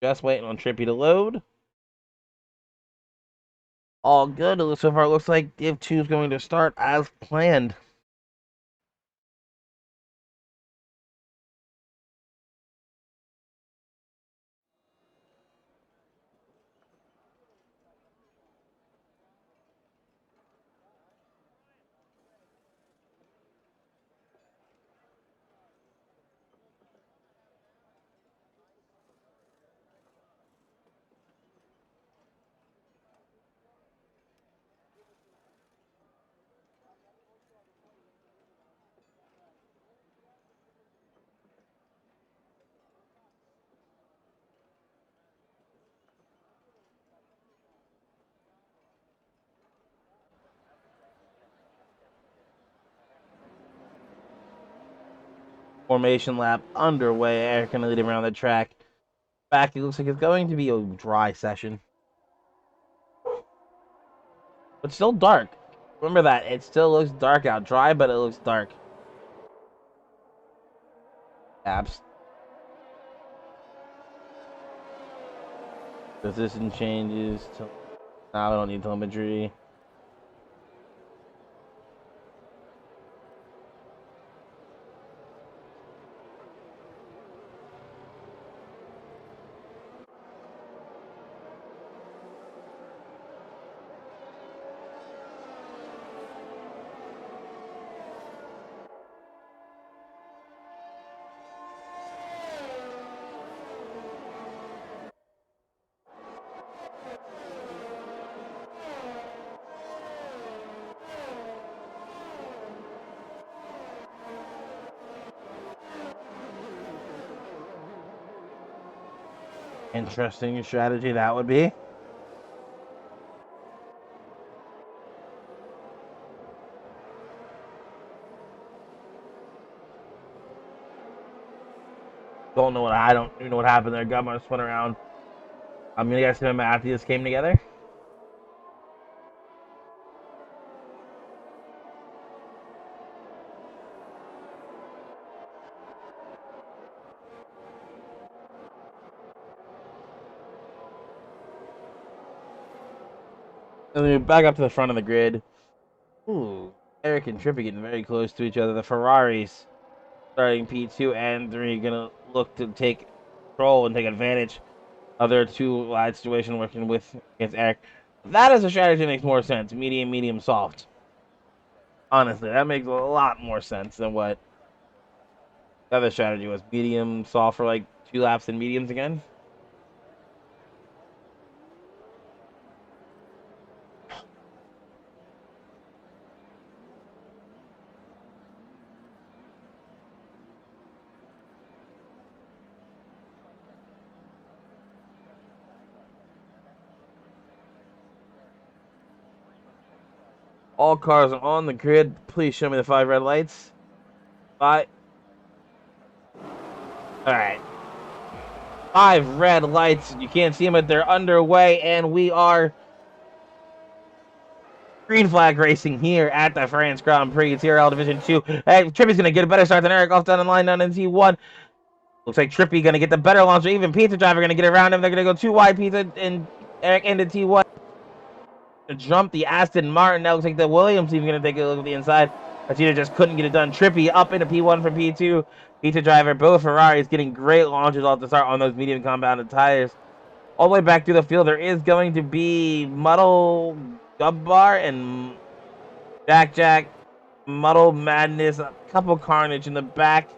Just waiting on Trippy to load. All good. So far, it looks like Div 2 is going to start as planned. Formation lap underway. Eric gonna lead him around the track. Back, it looks like it's going to be a dry session. But still dark. Remember that. It still looks dark out. Dry, but it looks dark. Abs. Position changes. Now we don't need telemetry. Interesting strategy that would be. Don't know what I don't even know what happened there. Got my spun around. I'm gonna guess him and Matthews came together. And then we back up to the front of the grid. Ooh, Eric and Trippy getting very close to each other. The Ferraris starting P2 and 3 gonna look to take control and take advantage of their two wide situation working with against Eric. That is a strategy that makes more sense. Medium, medium, soft. Honestly, that makes a lot more sense than what the other strategy was. Medium, soft for like 2 laps and mediums again. All cars are on the grid. Please show me the 5 red lights. 5. Alright. 5 red lights. You can't see them, but they're underway, and we are green flag racing here at the France Grand Prix. It's TRL Division 2. Hey, Trippy's going to get a better start than Eric off down the line down in T1. Looks like Trippy going to get the better launcher. Even Pizza Driver going to get around him. They're going to go 2 wide. Pizza and Eric into T1. To jump the Aston Martin. Now looks like the Williams team going to take a look at the inside. Achita just couldn't get it done. Trippy up into P1 from P2. Pizza Driver, both Ferraris getting great launches off the start on those medium compounded tires. All the way back through the field, there is going to be Muddle Gubbar and Jack, Muddle Madness, a couple Carnage in the back.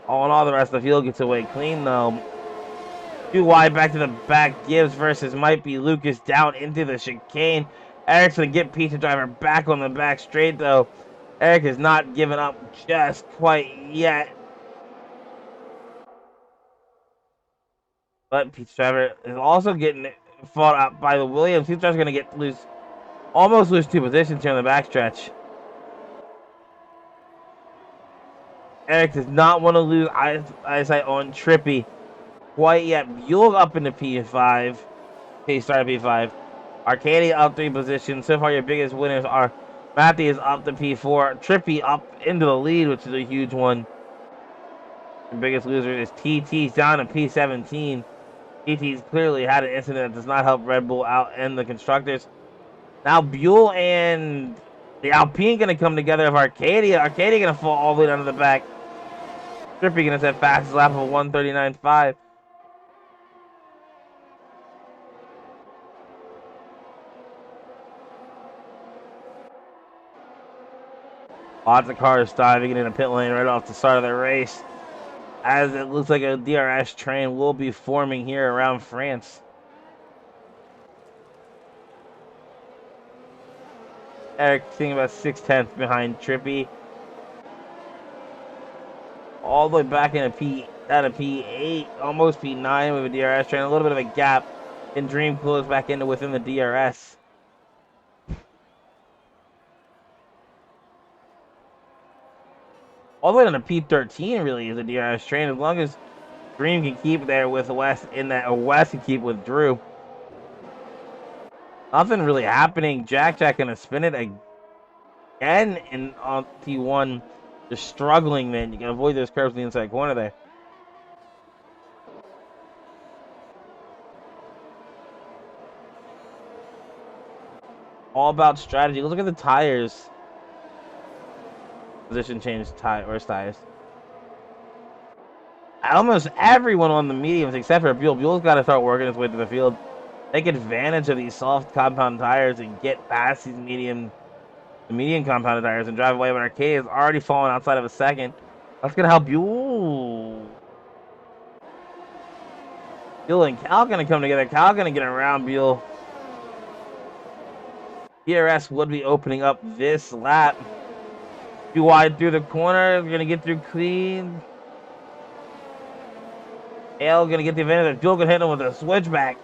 All in all, the rest of the field gets away clean, though. 2 wide back to the back. Gibbs versus might be Lucas down into the chicane. Eric's going to get Pizza Driver back on the back straight, though. Eric is not giving up just quite yet. But Pizza Driver is also getting fought out by the Williams. Pizza Driver's going to get almost lose 2 positions here on the backstretch. Eric does not want to lose eyesight on Trippy quite yet. Buell up into P5. Okay, start P5. Arcadia up 3 positions. So far, your biggest winners are Matthews up to P4. Trippy up into the lead, which is a huge one. The biggest loser is TT's down to P17. TT's clearly had an incident that does not help Red Bull out and the constructors. Now Buell and the Alpine going to come together of Arcadia. Arcadia going to fall all the way down to the back. Trippy going to set fastest lap of 1:39.5. Lots of cars diving in a pit lane right off the start of the race, as it looks like a DRS train will be forming here around France. Eric sitting about 6/10 behind Trippy. All the way back into down to P8, almost P9 with a DRS train. A little bit of a gap. And Dream close back into within the DRS. all the way down to P13 really is a DRS train, as long as Dream can keep there with West in that, or West can keep with Drew. Nothing really happening. Jack gonna spin it again in on T1. Just struggling, man. You can avoid those curves in the inside corner there. All about strategy. Let's look at the tires. Position change tires. Almost everyone on the mediums except for Buell. Buell's got to start working his way through the field. Take advantage of these soft compound tires and get past these medium compounded tires and drive away. But Arcadia is already falling outside of a second. That's gonna help Buell. Buell and Cal gonna come together. Cal gonna get around Buell. DRS would be opening up this lap. Too wide through the corner. We're gonna get through clean. Hale gonna get the advantage. Buell gonna hit him with a switchback.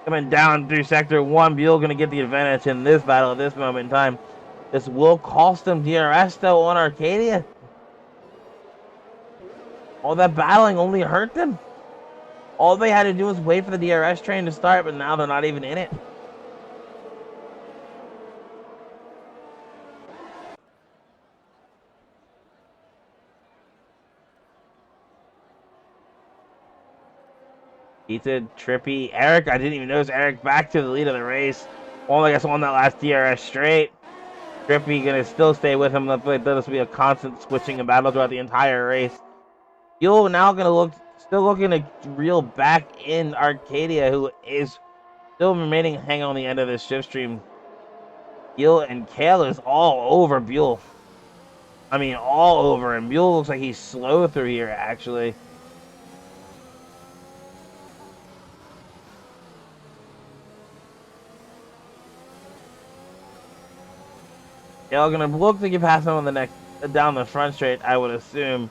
Coming down through sector 1. Buell gonna get the advantage in this battle at this moment in time. This will cost them DRS though on Arcadia. All that battling only hurt them. All they had to do was wait for the DRS train to start, but now they're not even in it. Pizza, Trippy, Eric. I didn't even notice Eric back to the lead of the race. Only I guess on that last DRS straight. Trippy gonna still stay with him. Let's like this will be a constant switching and battle throughout the entire race. Buell now gonna still looking to reel back in Arcadia, who is still remaining hang on the end of this shift stream. Buell and Kale is all over Buell. I mean, all over him. Buell looks like he's slow through here, actually. Kale gonna look to get past him on the next down the front straight, I would assume.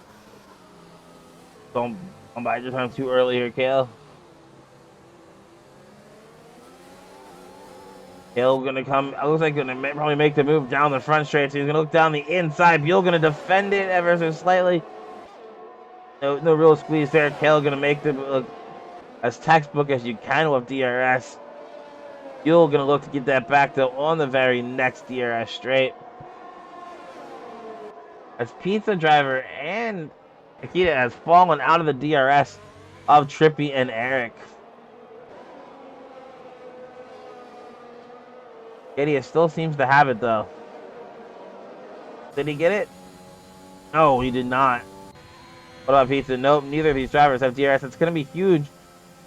Don't bite your time too early here, Kale. Kale gonna come. It looks like gonna probably make the move down the front straight. So he's gonna look down the inside. Buell gonna defend it ever so slightly. No real squeeze there. Kale gonna make the look as textbook as you can with DRS. Buell gonna look to get that back though on the very next DRS straight. As Pizza Driver and Akita has fallen out of the DRS of Trippy and Eric. Gideon still seems to have it though. Did he get it? No, he did not. What about Pizza? Nope, neither of these drivers have DRS. It's going to be huge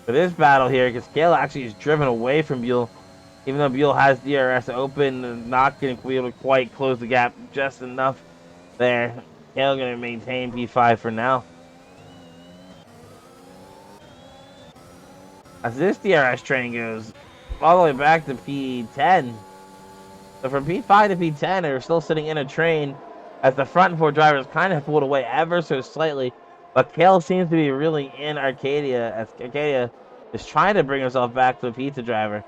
for this battle here because Kale actually is driven away from Buell. Even though Buell has DRS open and not going to be able to quite close the gap just enough there. Kale going to maintain P5 for now. As this DRS train goes all the way back to P10. So from P5 to P10, they're still sitting in a train as the front four drivers kind of pulled away ever so slightly. But Kale seems to be really in Arcadia as Arcadia is trying to bring himself back to the Pizza Driver.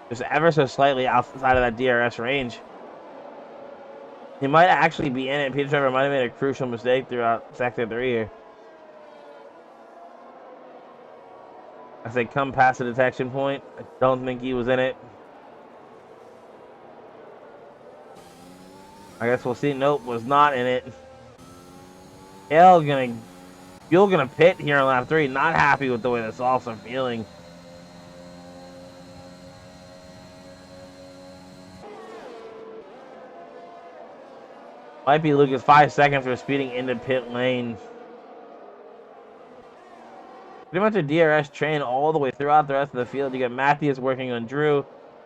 Just ever so slightly outside of that DRS range. He might actually be in it. Pizza Driver might have made a crucial mistake throughout Sector 3 here. As they come past the detection point, I don't think he was in it. I guess we'll see. Nope, was not in it. Buell gonna pit here on lap 3. Not happy with the way the softs are feeling. Might be Lucas 5 seconds for speeding into pit lane. Pretty much a DRS train all the way throughout the rest of the field. You got Matthews working on Drew.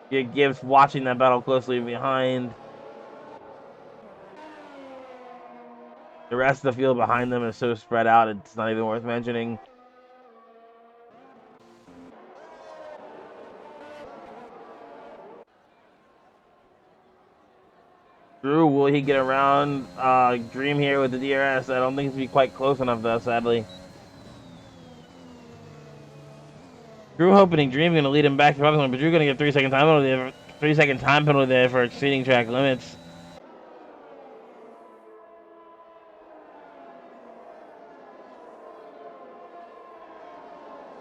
You got Gibbs watching that battle closely behind. The rest of the field behind them is so spread out, it's not even worth mentioning. Drew, will he get around Dream here with the DRS? I don't think it's going to be quite close enough, though, sadly. Drew hoping Dream going to lead him back to Robinson, but Drew going to get 3-second time penalty there, 3-second time penalty there for exceeding track limits.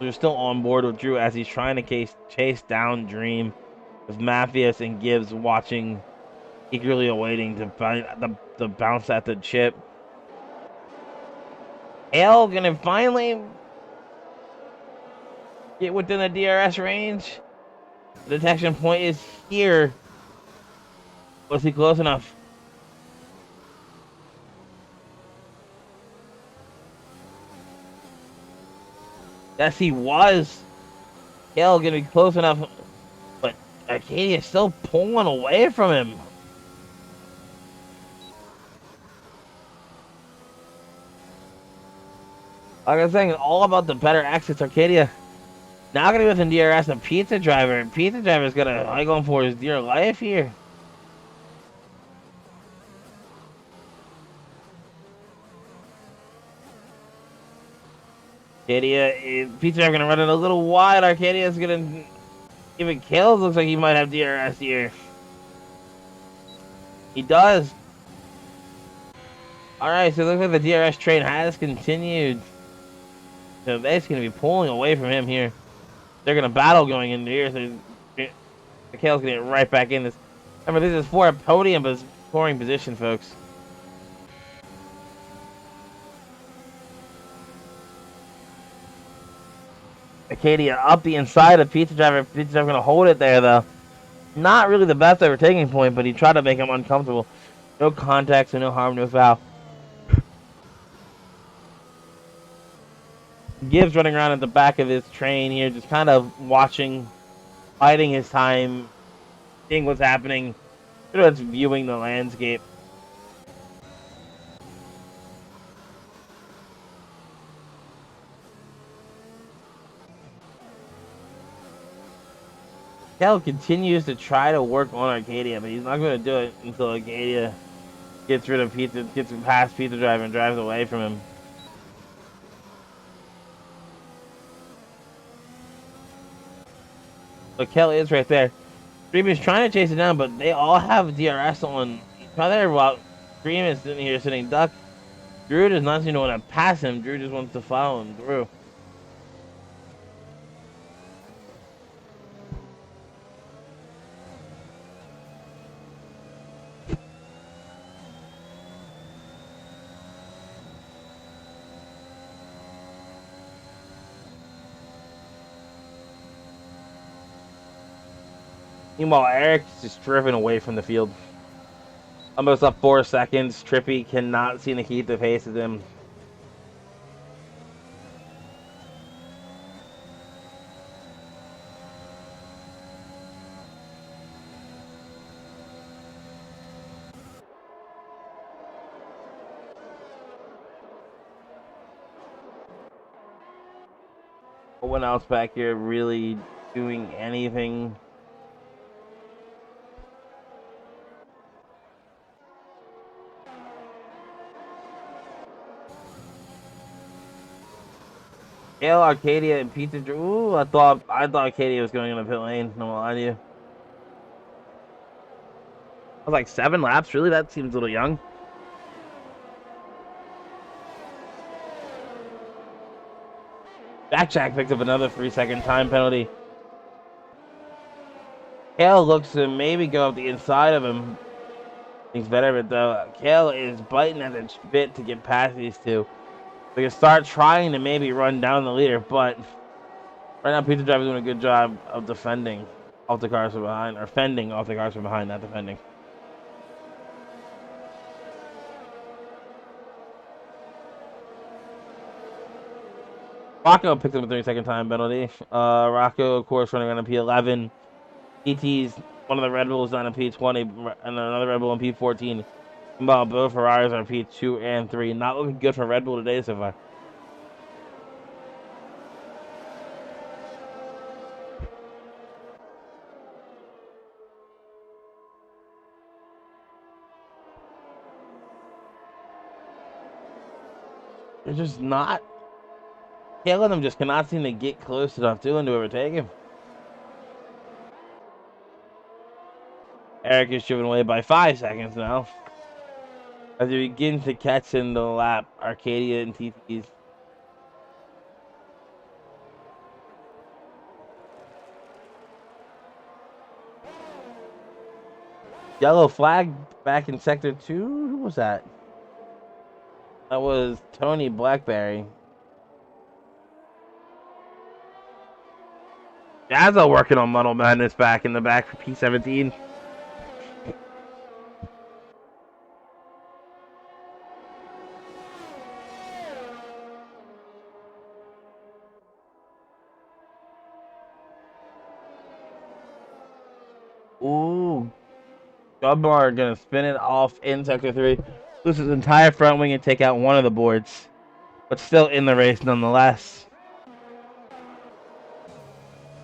They're still on board with Drew as he's trying to chase down Dream, with Matthias and Gibbs watching, eagerly awaiting to find the bounce at the chip. Hale gonna finally get within the DRS range. The detection point is here. Was he close enough? Yes, he was. Hale gonna be close enough, but Arcadia is still pulling away from him. Like I was saying, all about the better exits. Arcadia now gonna be within DRS and Pizza Driver. Pizza Driver's gonna going for his dear life here. Arcadia, Pizza Driver gonna run it a little wide. Arcadia's gonna give it kills. Looks like he might have DRS here. He does. Alright, so it looks like the DRS train has continued. So they're going to be pulling away from him here. They're going to battle going into here. So Mikhail's going to get right back in this. Remember, this is for a podium, but it's scoring position, folks. Arcadia up the inside of Pizza Driver. Pizza Driver going to hold it there, though. Not really the best overtaking point, but he tried to make him uncomfortable. No contact, so no harm, no foul. Gibbs running around at the back of his train here, just kind of watching, biding his time, seeing what's happening, sort of viewing the landscape. Kel continues to try to work on Arcadia, but he's not going to do it until Arcadia gets past Pizza Driver and drives away from him. But Kel is right there. Dream is trying to chase it down, but they all have DRS on each other while Dream is sitting here sitting duck. Drew does not seem to want to pass him. Drew just wants to follow him through. Meanwhile, Eric's just driven away from the field. Almost up 4 seconds. Trippy cannot seem to keep the pace of him. No one else back here really doing anything. Hale, Arcadia, and Pizza. Ooh, I thought Arcadia was going in the pit lane. No lie to you. I was like 7 laps. Really, that seems a little young. Jack picked up another 3-second time penalty. Hale looks to maybe go up the inside of him. He's better, but though Hale is biting at the bit to get past these two. They can start trying to maybe run down the leader, but right now Pizza Driver is doing a good job of defending off the cars from behind, or fending off the cars from behind, not defending. Rocco picked up a 30-second time penalty. Rocco, of course, running on a P11. ET's one of the Red Bulls on a P20, and another Red Bull on P14. Meanwhile, both Ferraris are P2 and 3. Not looking good for Red Bull today so far. They're just not. Hale and them just cannot seem to get close enough to him to overtake him. Eric is driven away by 5 seconds now. As he begins to catch in the lap, Arcadia and TT's. Yellow flag back in sector 2. Who was that? That was Tony Blackberry. Jazza working on Muddle Madness back in the back for P17. Ooh. Gubmar gonna spin it off in sector 3. Lose his entire front wing and take out one of the boards. But still in the race nonetheless.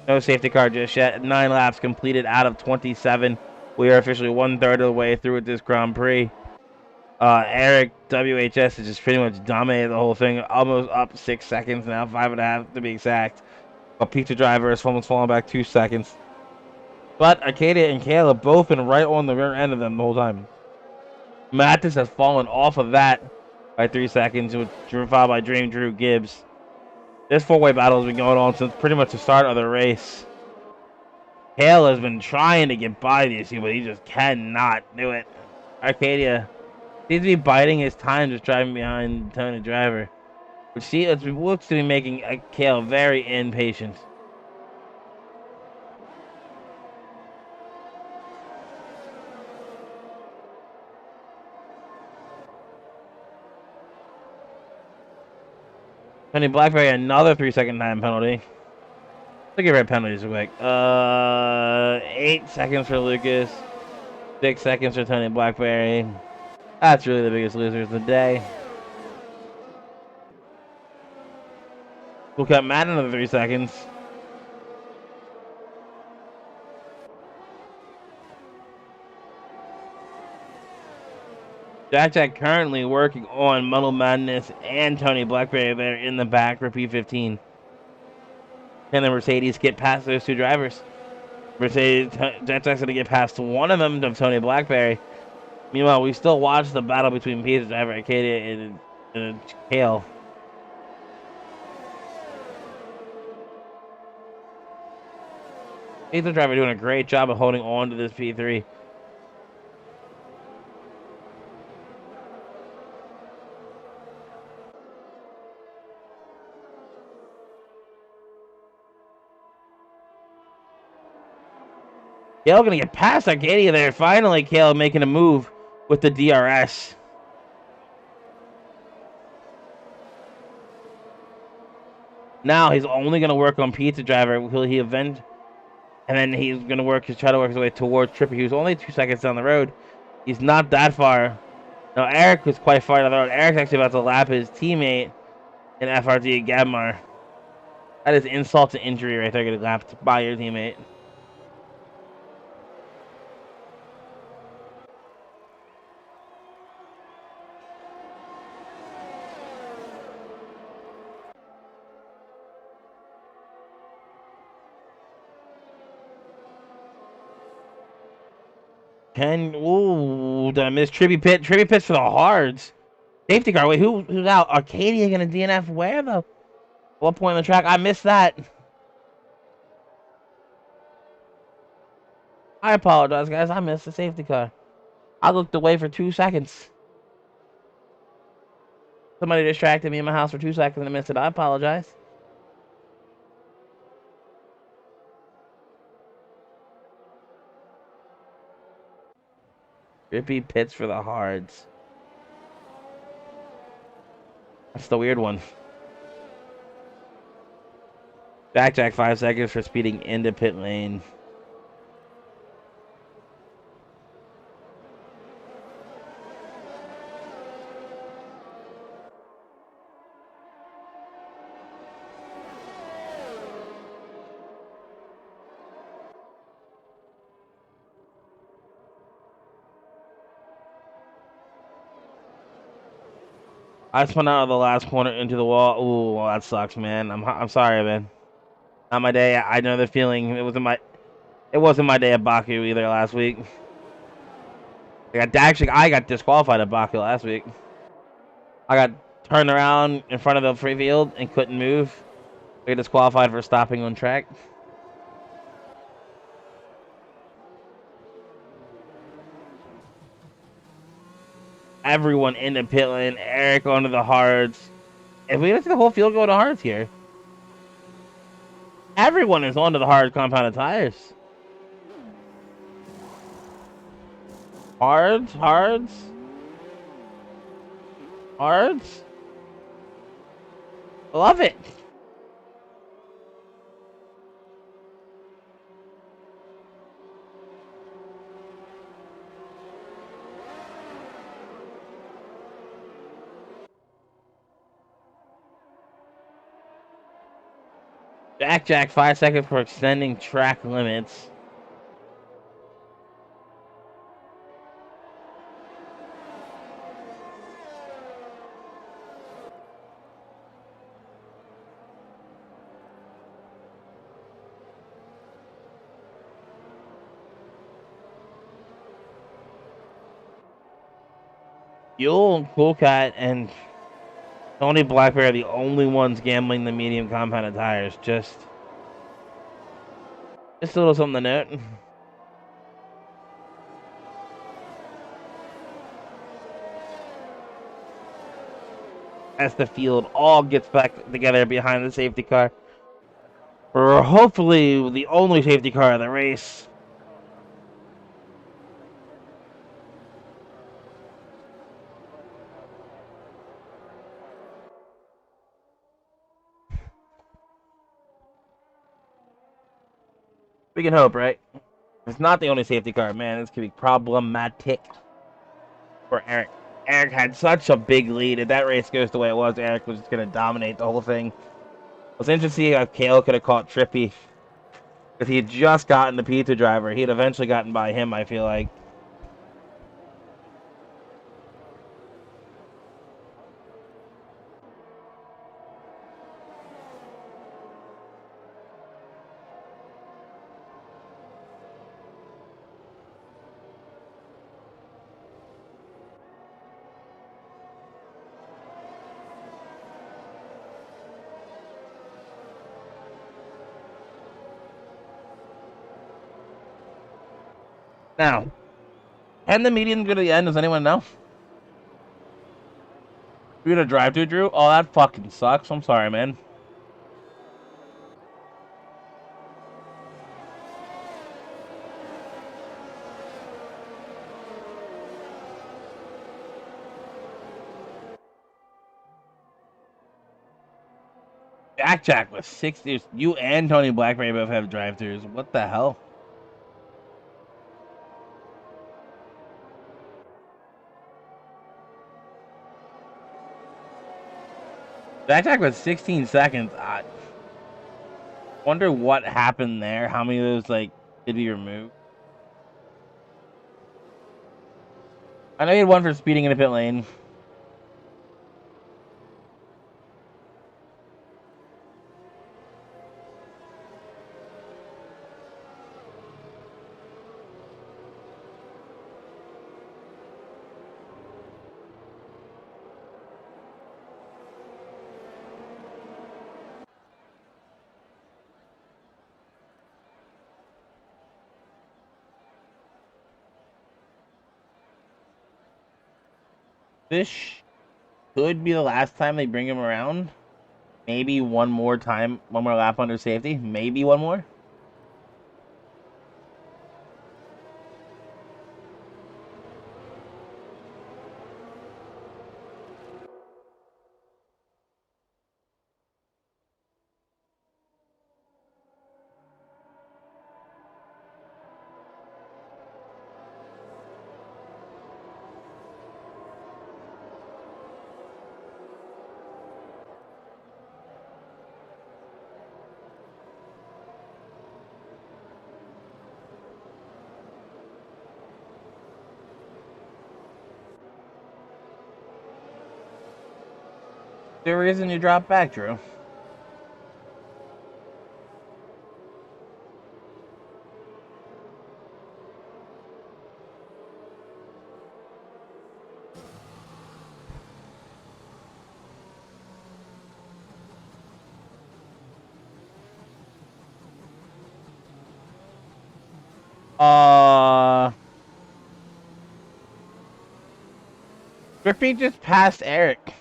No safety car just yet. 9 laps completed out of 27. We are officially 1/3 of the way through with this Grand Prix. Eric WHS has just pretty much dominated the whole thing. Almost up 6 seconds now, 5.5 to be exact. But Pizza Driver is almost falling back 2 seconds. But Arcadia and Caleb both been right on the rear end of them the whole time. Mathis has fallen off of that by 3 seconds, with followed by Dream Drew Gibbs. This four-way battle has been going on since pretty much the start of the race. Hale has been trying to get by these two, but he just cannot do it. Arcadia seems to be biding his time, just driving behind Tony Driver, which looks to be making Kale very impatient. Tony Blackberry, another 3-second time penalty. Look at red penalties real quick. 8 seconds for Lucas. 6 seconds for Tony Blackberry. That's really the biggest losers of the day. We'll cut Matt another 3 seconds. Jack currently working on Muddle Madness and Tony Blackberry there in the back for P15. Can the Mercedes get past those two drivers? Jack's going to get past one of them, of Tony Blackberry. Meanwhile, we still watch the battle between Pizza Driver, Arcadia, and Kale. Pizza Driver doing a great job of holding on to this P3. Kale gonna get past Arcadia there. Finally, Kale making a move with the DRS. Now he's only gonna work on Pizza Driver. Will he avenge? And then he's gonna try to work his way towards Trippy, who's only 2 seconds down the road. He's not that far. Now Eric was quite far down the road. Eric's actually about to lap his teammate in FRT Gabmar. That is insult to injury right there, getting lapped by your teammate. Ooh, did I miss Trippy Pit? Trippy Pit's for the hards. Safety car. Wait, who's out? Arcadia gonna DNF where though? What point on the track? I missed that. I apologize, guys. I missed the safety car. I looked away for 2 seconds. Somebody distracted me in my house for 2 seconds and I missed it. I apologize. Trippy Pits for the hards. That's the weird one. Jack 5 seconds for speeding into pit lane. I spun out of the last corner into the wall. Ooh, well, that sucks, man. I'm sorry, man. Not my day. I know the feeling. It wasn't my day at Baku either last week. I got disqualified at Baku last week. I got turned around in front of the free field and couldn't move. I got disqualified for stopping on track. everyone in the pit lane. Eric onto the hards. If we get to the whole field go to hards here, everyone is onto the hard compounded tires. Hards, hards, hards. Love it. Jack, 5 seconds for extending track limits. Yule, Cool Cat, and Tony Blackberry are the only ones gambling the medium compounded tires. Just a little something to note. As the field all gets back together behind the safety car. For hopefully the only safety car of the race. We can hope, right? If it's not the only safety car, man, this could be problematic for Eric. Eric had such a big lead. If that race goes the way it was, Eric was just going to dominate the whole thing. It was interesting to see how Kale could have caught Trippy. If he had just gotten the P2 driver, he'd eventually gotten by him, I feel like. Now, can the median go to the end? Does anyone know? We're gonna drive through, Drew? Oh, that fucking sucks. I'm sorry, man. Jack with 60. You and Tony Blackberry both have drive-throughs. What the hell? Jack with 16 seconds. I wonder what happened there. How many of those like did he remove? I know he had one for speeding in the pit lane. This could be the last time they bring him around. Maybe one more time, one more lap under safety. Maybe one more. The reason you dropped back, Drew. Uh, Trippy just passed Eric.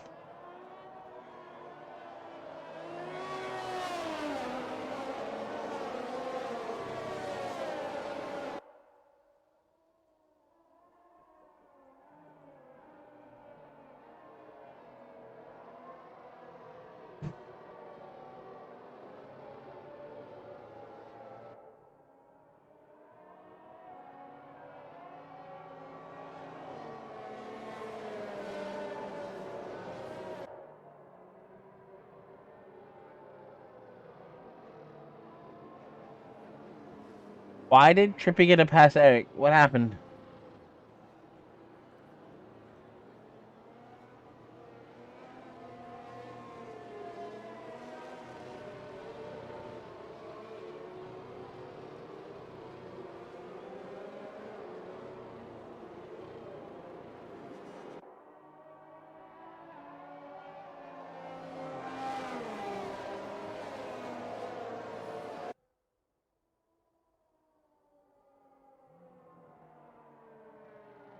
Why did Trippy get to pass Eric? What happened?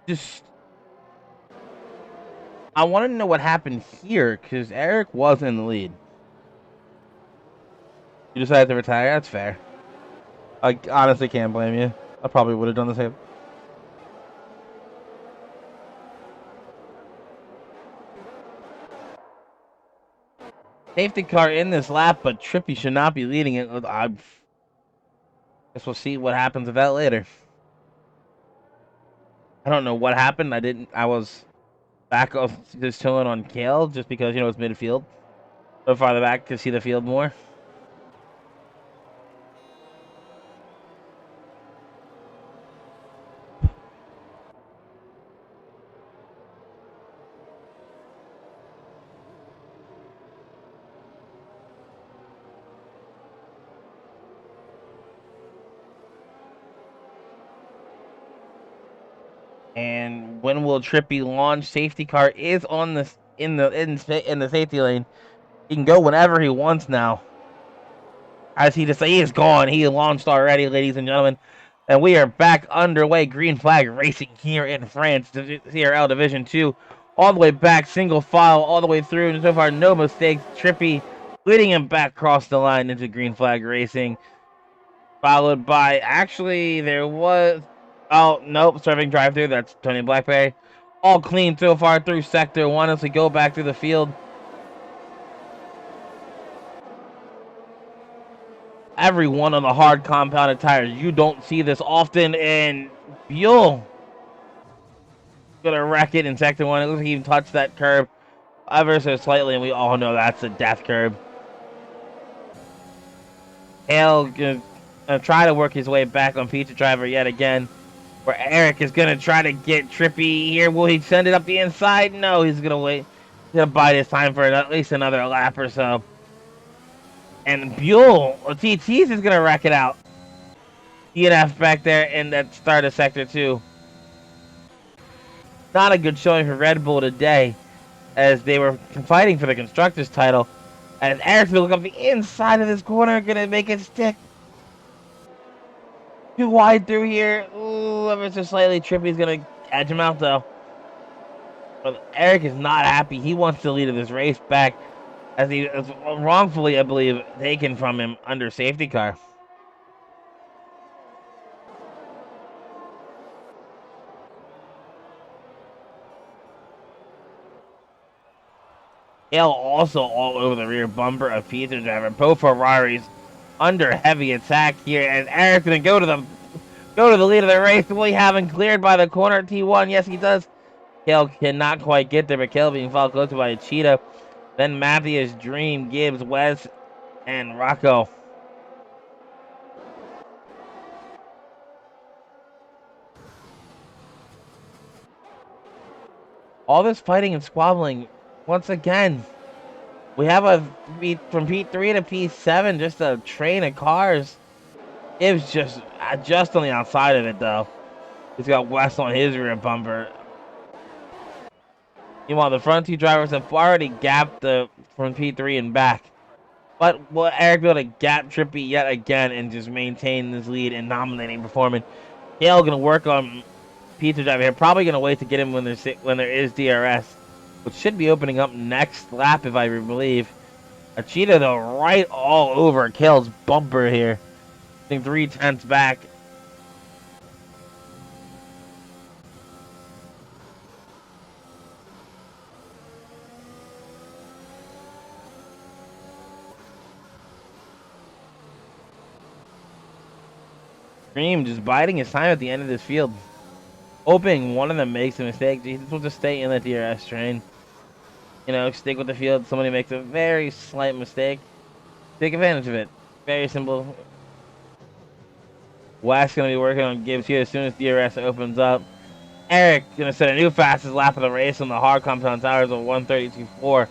Just, I want to know what happened here, because Eric was in the lead. You decided to retire? That's fair. I honestly can't blame you. I probably would have done the same. Safety car in this lap, but Trippy should not be leading it. I guess we'll see what happens with that later. I don't know what happened. I was back off just chilling on Kale just because, it's midfield. So farther back to see the field more. And when will Trippy launch? Safety car is on the in the safety lane. He can go whenever he wants now. As he is gone. He launched already, ladies and gentlemen. And we are back underway. Green flag racing here in France. CRL Division 2. All the way back, single file, all the way through. And so far, no mistakes. Trippy leading him back across the line into green flag racing. Followed by, actually, there was... Oh, nope, serving drive-through. That's Tony Blackberry. All clean so far through Sector 1 as we go back through the field. Everyone on the hard compounded tires. You don't see this often, and Buell gonna wreck it in Sector 1. It looks like he even touched that curb ever so slightly, and we all know that's a death curb. Hale gonna try to work his way back on Pizza Driver yet again, where Eric is gonna try to get Trippy here. Will he send it up the inside? No, he's gonna wait. He's gonna bide his time for at least another lap or so. And Buell, TT's is gonna wreck it out. DNF back there in that start of Sector 2. Not a good showing for Red Bull today, as they were fighting for the Constructors title. And Eric's gonna look up the inside of this corner, gonna make it stick. Too wide through here. Ooh, ever so slightly. Trippy's gonna edge him out though. But Eric is not happy. He wants the lead of this race back, as he is wrongfully, I believe, taken from him under safety car. Hale also all over the rear bumper of Pizza Driver. Both Ferraris under heavy attack here, and Eric's gonna go to the lead of the race. Will he have him cleared by the corner at T1? Yes, he does. Hale cannot quite get there, but Hale being followed closely by Cheetah. Then Matthias, Dream, Gibbs, Wes, and Rocco. All this fighting and squabbling once again. We have from P3 to P7, just a train of cars. It was just on the outside of it, though. He's got West on his rear bumper. Meanwhile, the front two drivers have already gapped from P3 and back. But will Eric be able to gap Trippy yet again and just maintain this lead in dominating performance? Hale going to work on Pizza Driver here. Probably going to wait to get him when there is DRS, which should be opening up next lap, if I believe. A Cheetah, though, right all over Kale's bumper here. I think 3/10 back. Scream just biding his time at the end of this field. Hoping one of them makes a mistake. He's supposed to stay in the DRS train. You know, stick with the field. Somebody makes a very slight mistake. Take advantage of it. Very simple. Wes going to be working on Gibbs here as soon as DRS opens up. Eric going to set a new fastest lap of the race on the hard compound tires of 1:32.4.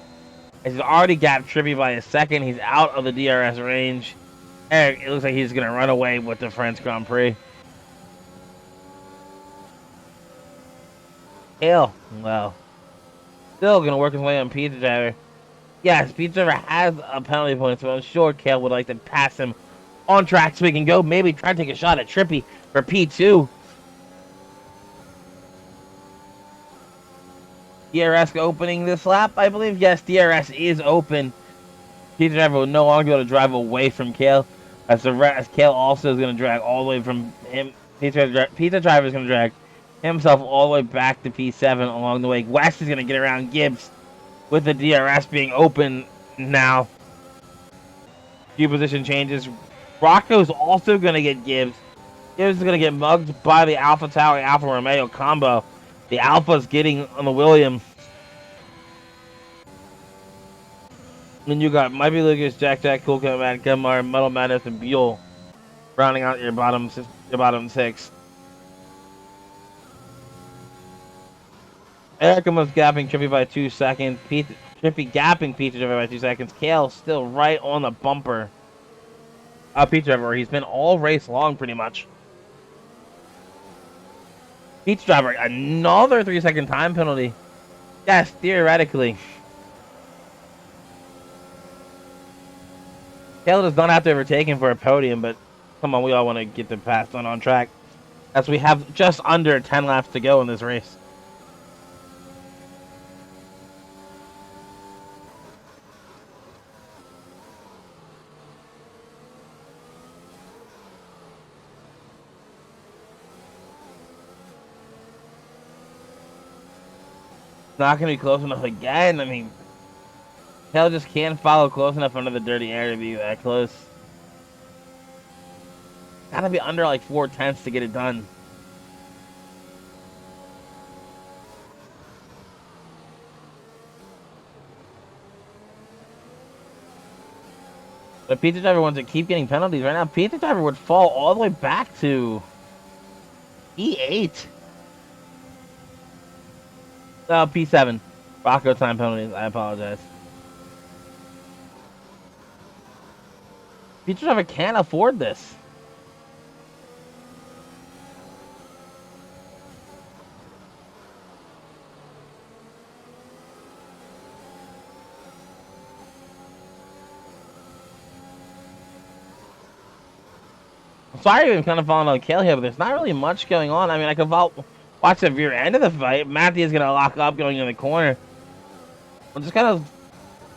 He's already got Trippy by a second. He's out of the DRS range. Eric, it looks like he's going to run away with the French Grand Prix. Hale, well, still going to work his way on Pizza Driver. Yes, Pizza Driver has a penalty point, so I'm sure Kale would like to pass him on track so we can go maybe try to take a shot at Trippy for P2. DRS opening this lap, I believe. Yes, DRS is open. Pizza Driver will no longer be able to drive away from Kale, as Kale also is going to drag all the way from him. Pizza Driver is going to drag himself all the way back to P7 along the way. West is going to get around Gibbs with the DRS being open now. Few position changes. Rocco's also going to get Gibbs. Gibbs is going to get mugged by the Alpha Tower Alfa Romeo combo. The Alpha's getting on the William. Then you got Mighty Lucas, Jack, Cool Cat, Matt, Gumar, Metal Madness, and Buell rounding out your bottom six. Eric almost gapping Trippy by 2 seconds. Trippy gapping Pizza Driver by 2 seconds. Kale still right on the bumper. Pizza Driver, he's been all race long pretty much. Pizza Driver, another 3-second time penalty. Yes, theoretically. Kale does not have to overtake him for a podium, but come on, we all want to get the pass on track. As we have just under 10 laps to go in this race. Not going to be close enough again. I mean, Kale just can't follow close enough under the dirty air to be that close. Gotta be under like 4/10 to get it done. But Pizza Driver wants to keep getting penalties right now. Pizza Driver would fall all the way back to P8. P7. Rocco time penalties. I apologize. Pizza Driver can't afford this. Sorry I'm kind of falling on Kale here, but there's not really much going on. I mean, I could watch the rear end of the fight. Matthew is going to lock up going in the corner. Well, just kind of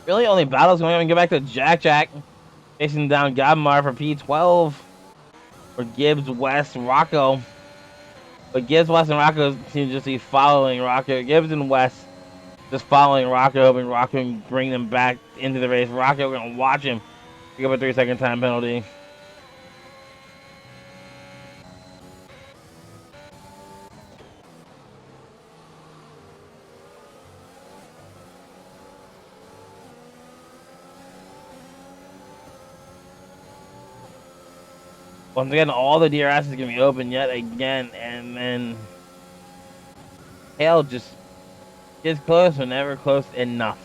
really only battles going on. And go back to Jack. Chasing down Godmar for P12. For Gibbs, West, Rocco. But Gibbs, West, and Rocco seem to just be following Rocco. Gibbs and West just following Rocco, hoping Rocco can bring them back into the race. Rocco going to watch him pick up a 3-second time penalty. Once again, all the DRS is going to be open yet again, and then Hale just gets close but never close enough.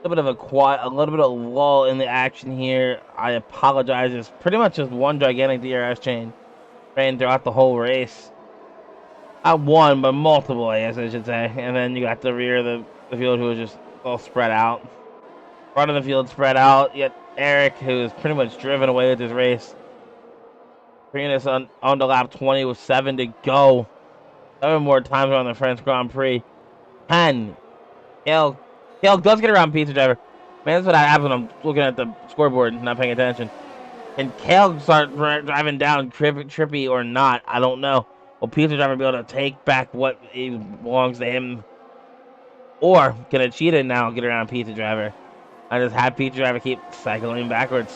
little bit of a little bit of lull in the action here. I apologize. It's pretty much just one gigantic DRS chain ran throughout the whole race. Not one, but multiple, I guess I should say. And then you got the rear of the field who was just all spread out. Front of the field spread out. Yet Eric, who is pretty much driven away with this race, bringing us on to lap 20 with 7 to go. 7 more times on the French Grand Prix. 10. Kale does get around Pizza Driver. Man, that's what happens when I'm looking at the scoreboard and not paying attention. And Kale start driving down Trippy or not, I don't know. Will Pizza Driver be able to take back what belongs to him? Or can a cheetah now get around Pizza Driver? I just have Pizza Driver keep cycling backwards.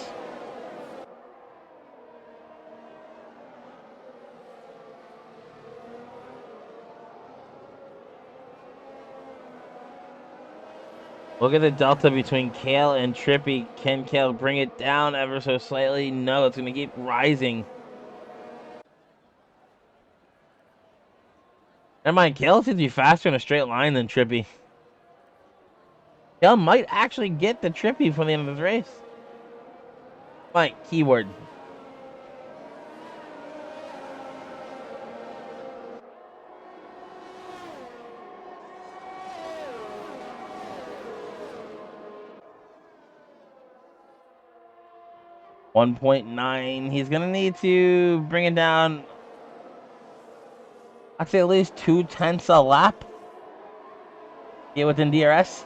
Look at the delta between Kale and Trippy. Can Kale bring it down ever so slightly? No, it's going to keep rising. Never mind, Kale seems to be faster in a straight line than Trippy. Kale might actually get the Trippy for the end of the race. Might, keyword. .9. He's gonna need to bring it down. I'd say at least 0.2 a lap. Get within DRS.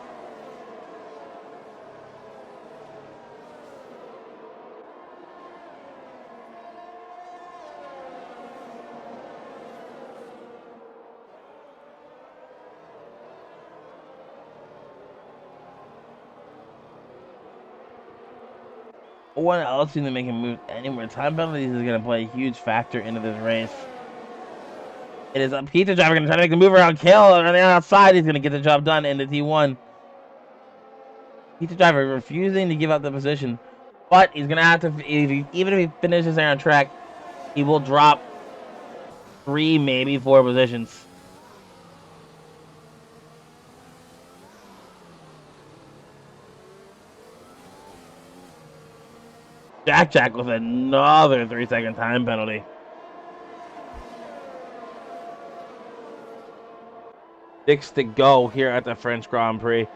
One else needs to make him move anywhere. Time penalties is going to play a huge factor into this race. It is a Pizza Driver going to try to make a move around Kale, and on the outside, he's going to get the job done into T1. Pizza Driver refusing to give up the position, but he's going to have to, even if he finishes there on track, he will drop 3, maybe 4 positions. Jack with another 3-second time penalty. 6 to go here at the French Grand Prix.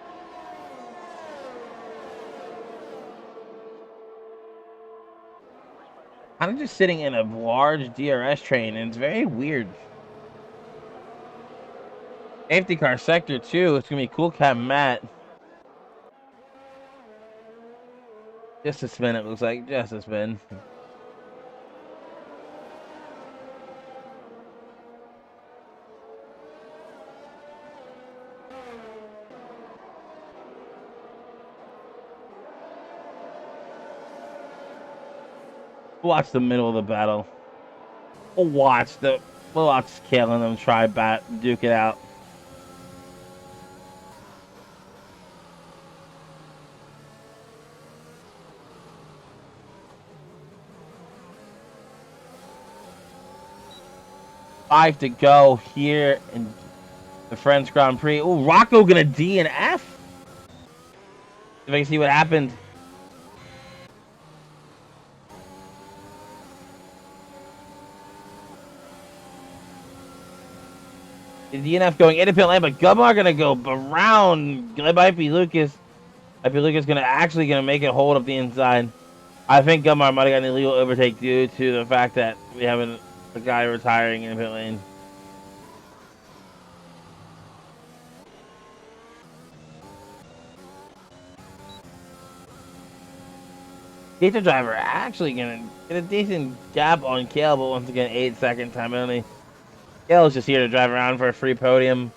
I'm just sitting in a large DRS train, and it's very weird. Safety car sector 2. It's going to be Cool Cat Matt. Just a spin, it looks like. Just a spin. Watch the middle of the battle. We'll watch Kale and them try duke it out. Five to go here in the French Grand Prix. Oh, Rocco gonna D and F. If I can see what happened. The DNF going independent lane, but Gumar gonna go around. It might be Lucas. Might be Lucas gonna make it hold up the inside. I think Gumar might have got an illegal overtake due to the fact that we have a guy retiring in the pit lane. Pizza Driver actually gonna get a decent gap on Kale, but once again, 8-second time only. Kale's just here to drive around for a free podium.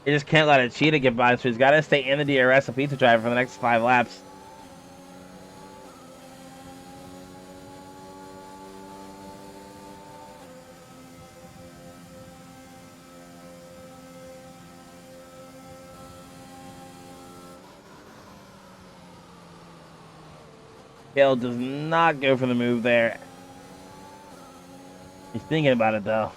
He just can't let a cheetah get by, so he's got to stay in the DRS of Pizza Driver for the next 5 laps. Kale does not go for the move there. He's thinking about it, though.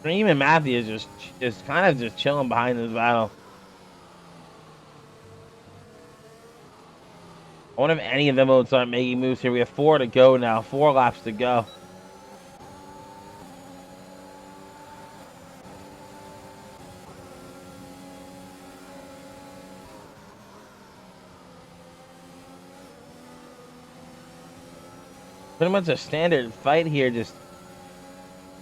Dream and Matthew is just kind of just chilling behind this battle. I wonder if any of them will start making moves here. We have 4 to go now. 4 laps to go. Pretty much a standard fight here. Just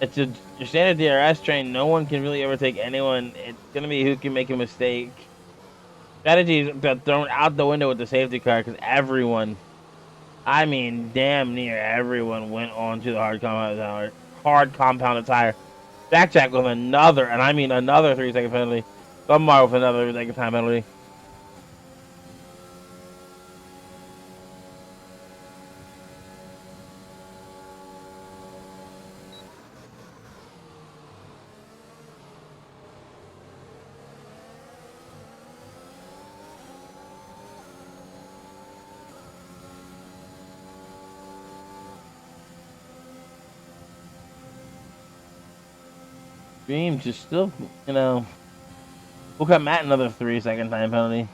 it's a your standard DRS train. No one can really overtake anyone. It's gonna be who can make a mistake. Strategies got thrown out the window with the safety car because everyone, I mean, damn near everyone went on to the hard compound tire. Hard compounded tire. Jack with another, and I mean another 3-second penalty. Gumar with another 3-second time penalty. Dream just still, you know, we'll cut Matt another 3-second time penalty.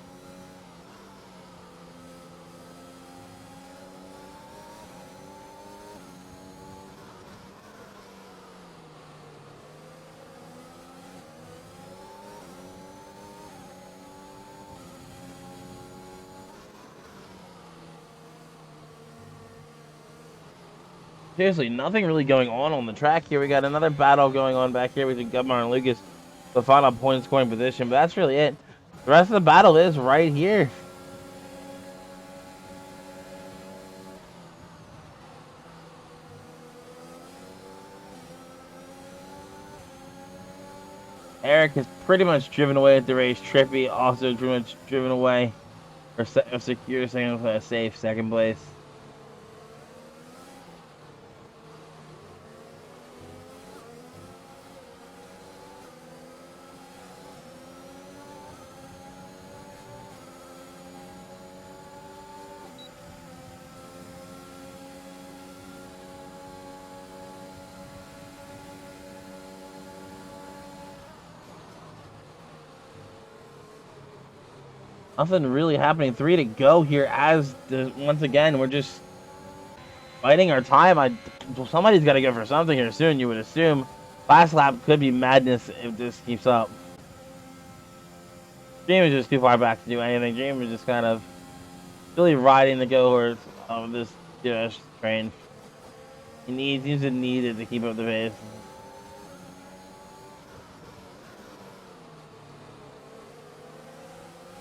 Seriously, nothing really going on the track here. We got another battle going on back here between Gumar and Lucas. The final point scoring position, but that's really it. The rest of the battle is right here. Eric is pretty much driven away at the race. Trippy also pretty much driven away. Or secure second, a safe second place. Nothing really happening. 3 to go here as once again we're just fighting our time. Somebody's got to go for something here soon. You would assume. Last lap could be madness if this keeps up. Dream is just too far back to do anything. Dream is just kind of really riding the cohorts of this train. He seems to need it to keep up the pace.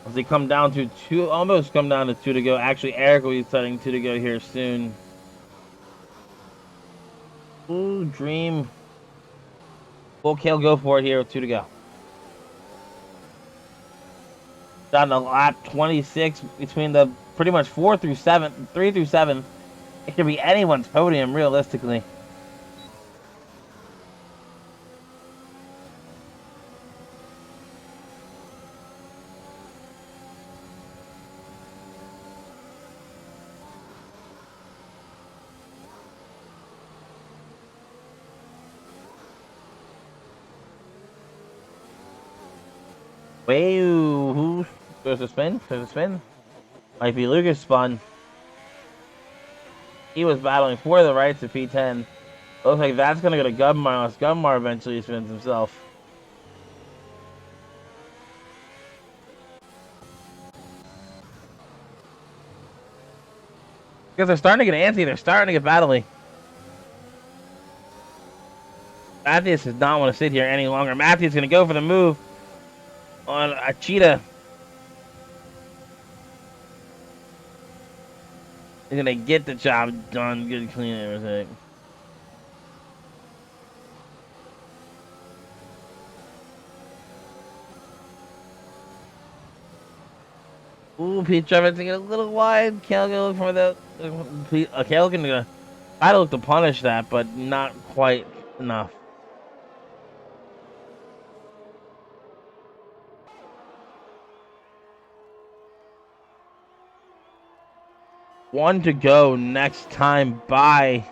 As they come down to 2, almost come down to 2 to go. Actually, Eric will be setting 2 to go here soon. Ooh, Dream. Will Kale go for it here with 2 to go. Down to lap 26 between the pretty much 3 through 7. It could be anyone's podium realistically. Whoa, there's a spin? There's a spin? Might be Lucas spun. He was battling for the rights to P10. Looks like that's going to go to Gumar unless Gumar eventually spins himself. Because they're starting to get antsy. They're starting to get battling. Matthews does not want to sit here any longer. Matthews is going to go for the move on a cheetah. He's going to get the job done. Good clean everything. Ooh, Pete Travis to get a little wide. Kale can look for the. Kale can try to look to punish that, but not quite enough. One to go next time by.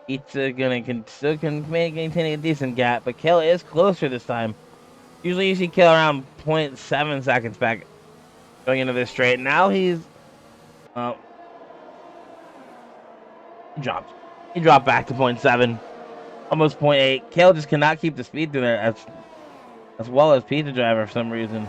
Pizza still can maintain a decent gap, but Kale is closer this time. Usually you see Kale around 0.7 seconds back going into this straight. Now he's uh, he dropped. He dropped back to 0.7, almost 0.8. Kale just cannot keep the speed through there as well as Pizza Driver for some reason.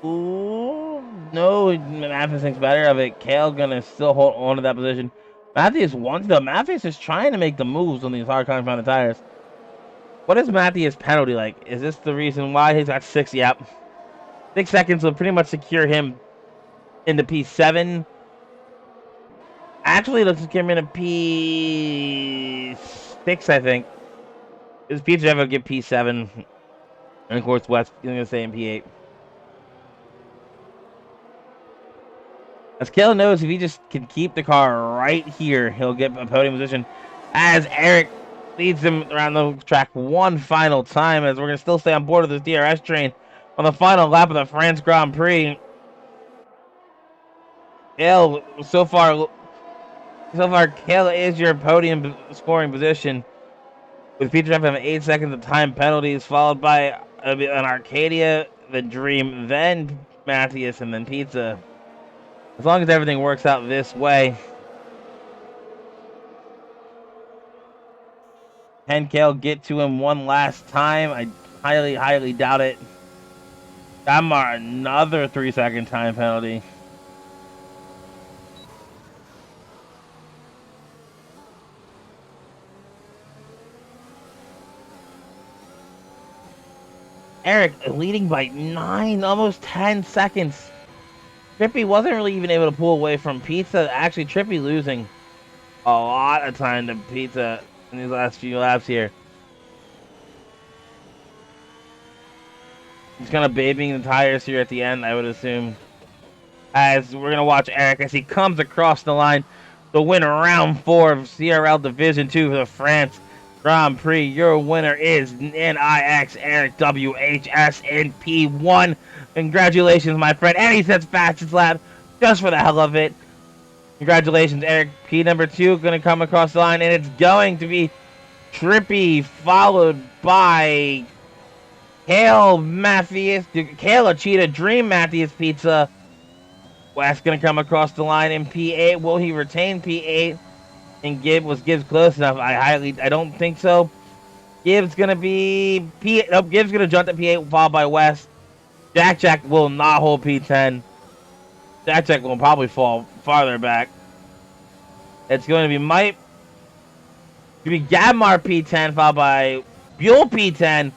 Ooh, no, Matthews thinks better of it. Kale gonna still hold on to that position. Matthews wants though. Matthews is trying to make the moves on these hard confounded tires. What is Matthews' penalty like? Is this the reason why he's got 6? Yep. 6 seconds will pretty much secure him into P7. Actually, let's secure him into P6, I think. His Pizza Driver will get P7. And of course, West is going to stay in P8. As Kale knows, if he just can keep the car right here, he'll get a podium position. As Eric leads him around the track one final time, as we're going to still stay on board of this DRS train on the final lap of the France Grand Prix. Kale, so far, Kale is your podium scoring position, with Peter having 8 seconds of time penalties, followed by an Arcadia, the Dream, then Matthias, and then Pizza. As long as everything works out this way. Can Kale get to him one last time? I highly, highly doubt it. Damar, another 3-second time penalty. Eric leading by 9, almost 10 seconds. Trippy wasn't really even able to pull away from Pizza. Actually, Trippy losing a lot of time to Pizza in these last few laps here. He's kind of babying the tires here at the end, I would assume. As we're going to watch Eric as he comes across the line to win round 4 of CRL Division 2 for the France Grand Prix. Your winner is NIX Eric WHS in P1. Congratulations, my friend. And he sets fastest lap just for the hell of it. Congratulations, Eric. P number 2 going to come across the line, and it's going to be Trippy, followed by Kale Matthews, Kale Achita, Dream Matthews Pizza. West going to come across the line in P8. Will he retain P8? And Gibbs close enough? I don't think so. Gibbs gonna be Gibbs gonna jump to P8, followed by West. Jack will not hold P10. Jack will probably fall farther back. It's going to be Gabmar P10, followed by Buell P10.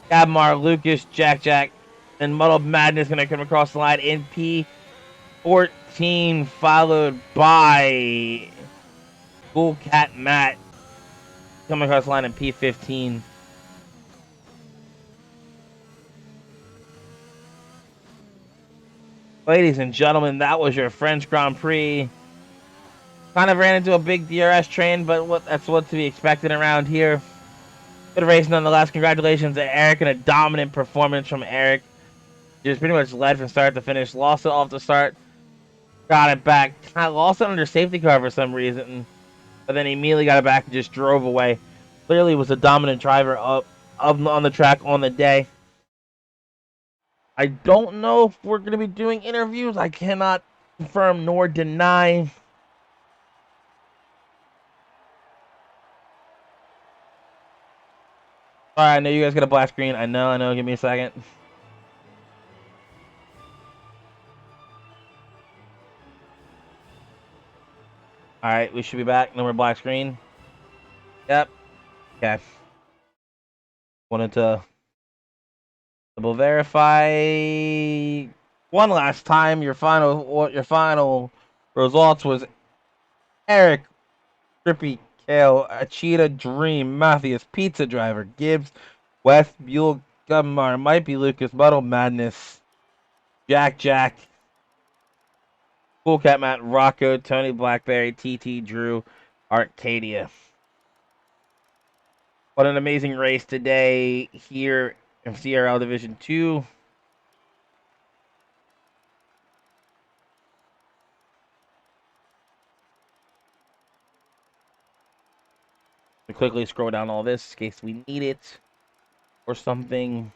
Gabmar, Lucas, Jack, and Muddled Madness gonna come across the line in P14, followed by Cool Cat Matt coming across the line in P15. Ladies and gentlemen, that was your French Grand Prix. Kind of ran into a big DRS train, but that's what's to be expected around here. Good race nonetheless. Congratulations to Eric and a dominant performance from Eric. Just pretty much led from start to finish. Lost it off the start. Got it back. I lost it under safety car for some reason. But then he immediately got it back and just drove away. Clearly was a dominant driver on the track on the day. I don't know if we're going to be doing interviews. I cannot confirm nor deny. Alright, I know you guys got a black screen. I know. Give me a second. Alright, we should be back. No more black screen. Yep. Okay. Wanted to double verify one last time. Your final results was Eric, Trippy, Kale, Achita, Dream, Matthias, Pizza Driver, Gibbs, West, Buell, Gumar, might be Lucas, Muddle Madness, Jack, Cool Cat Matt, Rocco, Tony Blackberry, TT, Drew, Arcadia. What an amazing race today here in CRL Division 2. We quickly scroll down all this in case we need it or something.